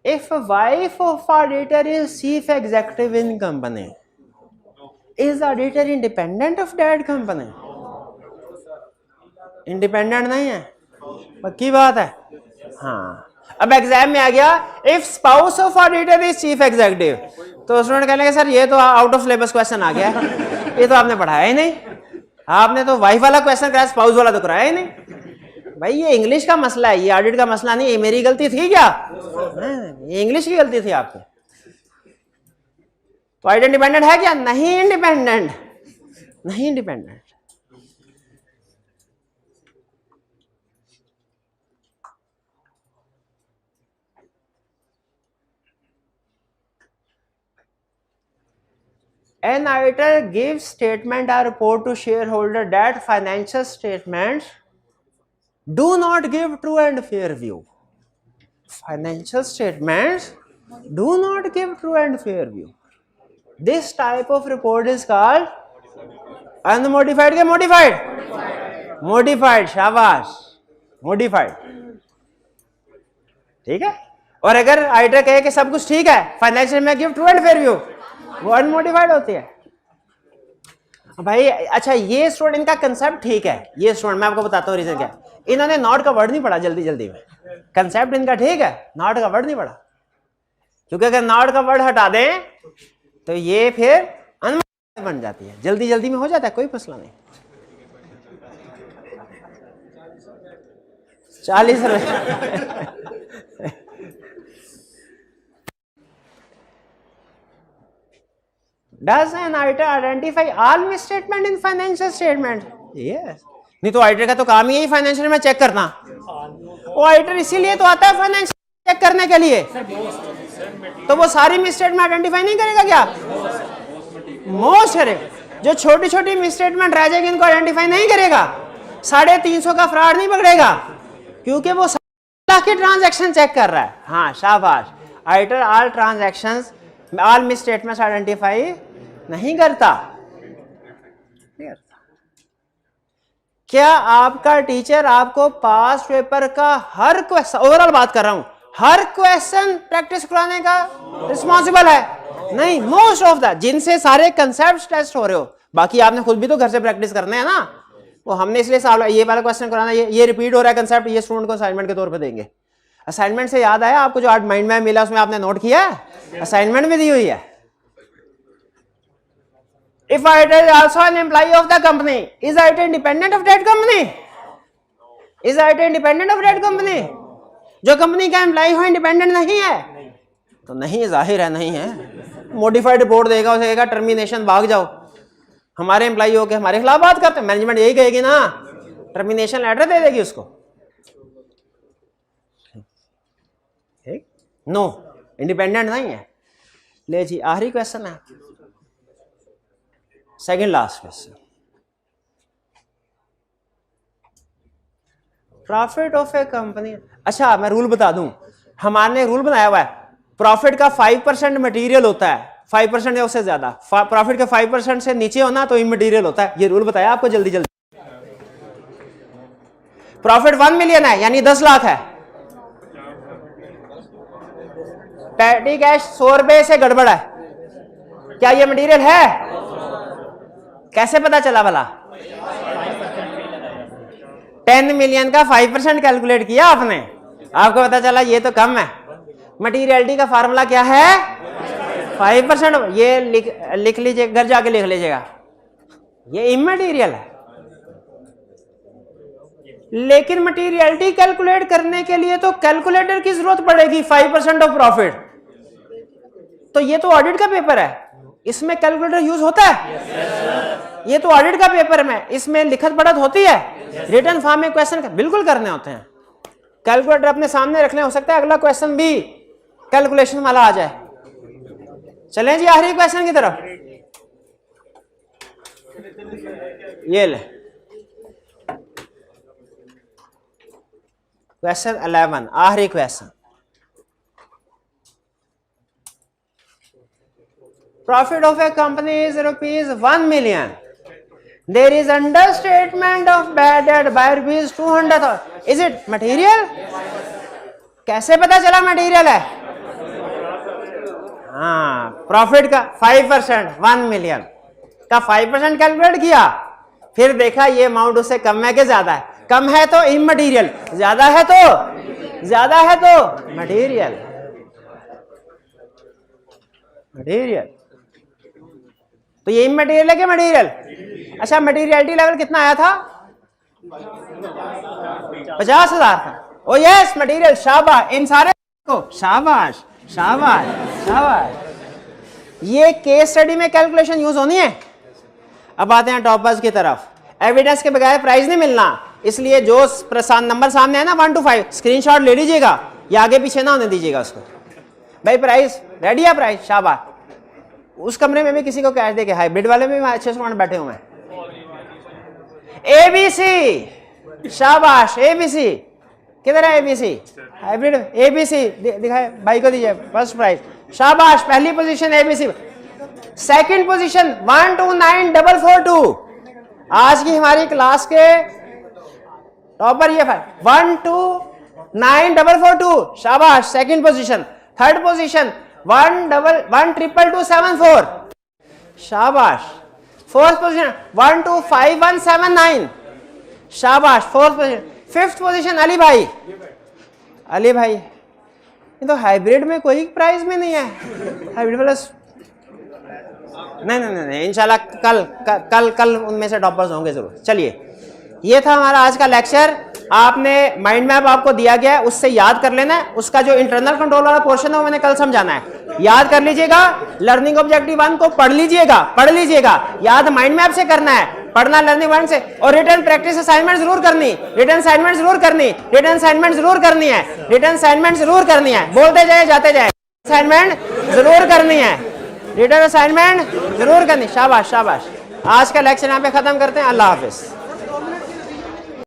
If wife of auditor is chief executive in company, is auditor independent of that company? Independent नहीं है, पक्की बात है। हाँ, अब एग्जाम में आ गया if spouse of auditor is chief executive, तो स्टूडेंट कहने सर ये तो आउट ऑफ सिलेबस क्वेश्चन आ गया है, ये तो आपने पढ़ाया ही नहीं, आपने तो वाइफ वाला क्वेश्चन कराया, स्पाउस वाला तो कराया ही नहीं। भाई ये इंग्लिश का मसला है, ये ऑडिट का मसला नहीं, ये मेरी गलती थी क्या? ये इंग्लिश की गलती थी आपकी। तो ऑडिटर इंडिपेंडेंट है क्या? नहीं इंडिपेंडेंट, नहीं independent. An auditor gives statement or report to shareholder that financial statements do not give true and fair view. Financial statements do not give true and fair view. This type of report is called unmodified के modified? Modified, शाबाश, modified, ठीक है। और अगर auditor कहे कि सब कुछ ठीक है, फाइनेंशियल में give true and fair view, वो अनमोडिफाइड होती है भाई। अच्छा ये स्टूडेंट इनका कंसेप्ट ठीक है, ये स्टूडेंट मैं आपको बताता हूँ रीजन क्या, इन्होंने नॉट का वर्ड नहीं पढ़ा जल्दी जल्दी में, कंसेप्ट इनका ठीक है, नॉट का वर्ड नहीं पढ़ा, क्योंकि अगर नॉट का वर्ड हटा दें तो ये फिर अनमोडिफाइड बन जाती है, जल्दी जल्दी में हो जाता है, कोई मसला नहीं। 40 रुपए Does an auditor identify all misstatement in financial statement? Yes. नहीं तो ऑडिटर का तो काम ही है फाइनेंशियल में चेक करना, वो ऑडिटर इसीलिए तो आता है फाइनेंशियल चेक करने के लिए, तो वो सारी मिसस्टेटमेंट आइडेंटिफाई नहीं करेगा क्या? मोस्ट करेगा। जो छोटी छोटी मिसस्टेटमेंट रह जाएगी इनको आइडेंटिफाई नहीं करेगा, 350 का फ्रॉड नहीं पकड़ेगा, क्योंकि वो लाख के ट्रांजैक्शन चेक कर रहा है। हाँ शाबाश, auditor all transactions all misstatements identify नहीं करता। क्या आपका टीचर आपको पास्ट पेपर का हर क्वेश्चन, ओवरऑल बात कर रहा हूं, हर क्वेश्चन प्रैक्टिस कराने का रिस्पॉन्सिबल है? नहीं, मोस्ट ऑफ द जिनसे सारे कंसेप्ट टेस्ट हो रहे हो, बाकी आपने खुद भी तो घर से प्रैक्टिस करने हैं ना, वो हमने इसलिए ये वाला क्वेश्चन कराना, ये रिपीट हो रहा है कंसेप्ट, ये स्टूडेंट को असाइनमेंट के तौर पे देंगे। असाइनमेंट से याद आया आपको, जो आज माइंड में मिला उसमें आपने नोट किया, असाइनमेंट में दी हुई है। If auditor is also an employee of the company, is auditor independent of that company? Is auditor independent of that company? जो कंपनी का एम्प्लॉय हो इंडिपेंडेंट नहीं है, तो नहीं, जाहिर है नहीं है। मॉडिफाइड रिपोर्ट देगा, उसे कहेगा टर्मिनेशन, भाग जाओ, हमारे एम्प्लॉय हो के हमारे खिलाफ बात करते हैं, मैनेजमेंट यही कहेगी ना, टर्मिनेशन लेटर दे देगी उसको। ठीक, नो, इंडिपेंडेंट नहीं है। ले जी, आखिरी क्वेश्चन है, second last question. Profit of A company, अच्छा मैं रूल बता दूं, हमारे रूल बनाया हुआ है, प्रॉफिट का 5% मटेरियल होता है, 5% या उससे ज्यादा, प्रॉफिट के 5% से नीचे होना तो इमटेरियल होता है। ये रूल बताया आपको जल्दी जल्दी। प्रॉफिट 1 मिलियन है यानी 10 लाख है, पैटी कैश 100 रुपए से गड़बड़ है, क्या ये मटेरियल है? कैसे पता चला भला? 10 मिलियन का 5% कैलकुलेट किया आपने, आपको पता चला ये तो कम है। मटीरियलिटी का फार्मूला क्या है? 5%। ये लिख लीजिए, घर जाके लिख लीजिएगा, ये इमटेरियल है। लेकिन मटीरियलिटी कैलकुलेट करने के लिए तो कैलकुलेटर की जरूरत पड़ेगी, 5% ऑफ प्रॉफिट। तो ये तो ऑडिट का पेपर है, इसमें कैलकुलेटर यूज होता है? ये तो ऑडिट का पेपर में, इसमें लिखत पढ़त होती है, रिटर्न फॉर्म में क्वेश्चन बिल्कुल करने होते हैं। कैलकुलेटर अपने सामने रखने, हो सकता है अगला क्वेश्चन भी कैलकुलेशन वाला आ जाए। चलें जी आखिरी क्वेश्चन की तरफ। ये ले क्वेश्चन 11, आखिरी question. Profit of a company is ₹1 million. There is understatement of bad debt by ₹200,000. Is it material? कैसे पता चला मटेरियल है? हाँ, प्रॉफिट का 5%, 1 मिलियन का 5% कैलकुलेट किया, फिर देखा ये अमाउंट उससे कम है कि ज्यादा है। कम है तो इमटेरियल, ज्यादा है तो मटेरियल। तो ये इमटेरियल है कि मटेरियल? अच्छा, मटेरियलिटी लेवल कितना आया था? 50,000 था। ओ यस, मटेरियल। शाबाश इन सारे को, शाबाश शाबाश शाबाश। ये केस स्टडी में कैलकुलेशन यूज होनी है। अब आते हैं टॉपर्स की तरफ। एविडेंस के बगैर प्राइस नहीं मिलना, इसलिए जो नंबर सामने है ना 1 to 5 स्क्रीनशॉट ले लीजिएगा, या आगे पीछे ना होने दीजिएगा उसको। भाई प्राइस रेडी है? प्राइस शाबाश। उस कमरे में भी किसी को कैश देके, हाइब्रिड वाले में भी अच्छे स्टूडेंट बैठे हुए हैं। एबीसी, शाबाश। एबीसी किधर है? एबीसी हाइब्रिड, एबीसी दिखाए भाई को, दीजिए फर्स्ट प्राइज, शाबाश। पहली पोजीशन एबीसी। Second position 129,442। आज की हमारी क्लास के टॉपर ये 129,442, शाबाश। Second position. थर्ड पोजीशन 1,222,74, शाबाश। फोर्थ पोजीशन 1,251,79, शाबाश। Fourth position. Fifth position Ali भाई, ये तो हाइब्रिड में कोई प्राइस में नहीं है। हाइब्रिड प्लस नहीं, इंशाल्लाह कल उनमें से टॉपर्स होंगे जरूर। चलिए, ये था हमारा आज का लेक्चर। आपने माइंड मैप आपको दिया गया है, उससे याद कर लेना है। उसका जो इंटरनल कंट्रोल वाला पोर्शन है वो मैंने कल समझाना है, याद कर लीजिएगा। लर्निंग ऑब्जेक्टिव 1 को पढ़ लीजिएगा। याद माइंड मैप से करना है, पढ़ना लर्निंग 1 से। और रिटर्न प्रैक्टिस असाइनमेंट जरूर करनी, रिटर्न असाइनमेंट जरूर करनी है। बोलते जाए जाते जाए, असाइनमेंट जरूर करनी है, रिटर्न असाइनमेंट जरूर करनी। शाबाश। आज का लेक्चर यहाँ पे खत्म करते हैं। अल्लाह हाफिज।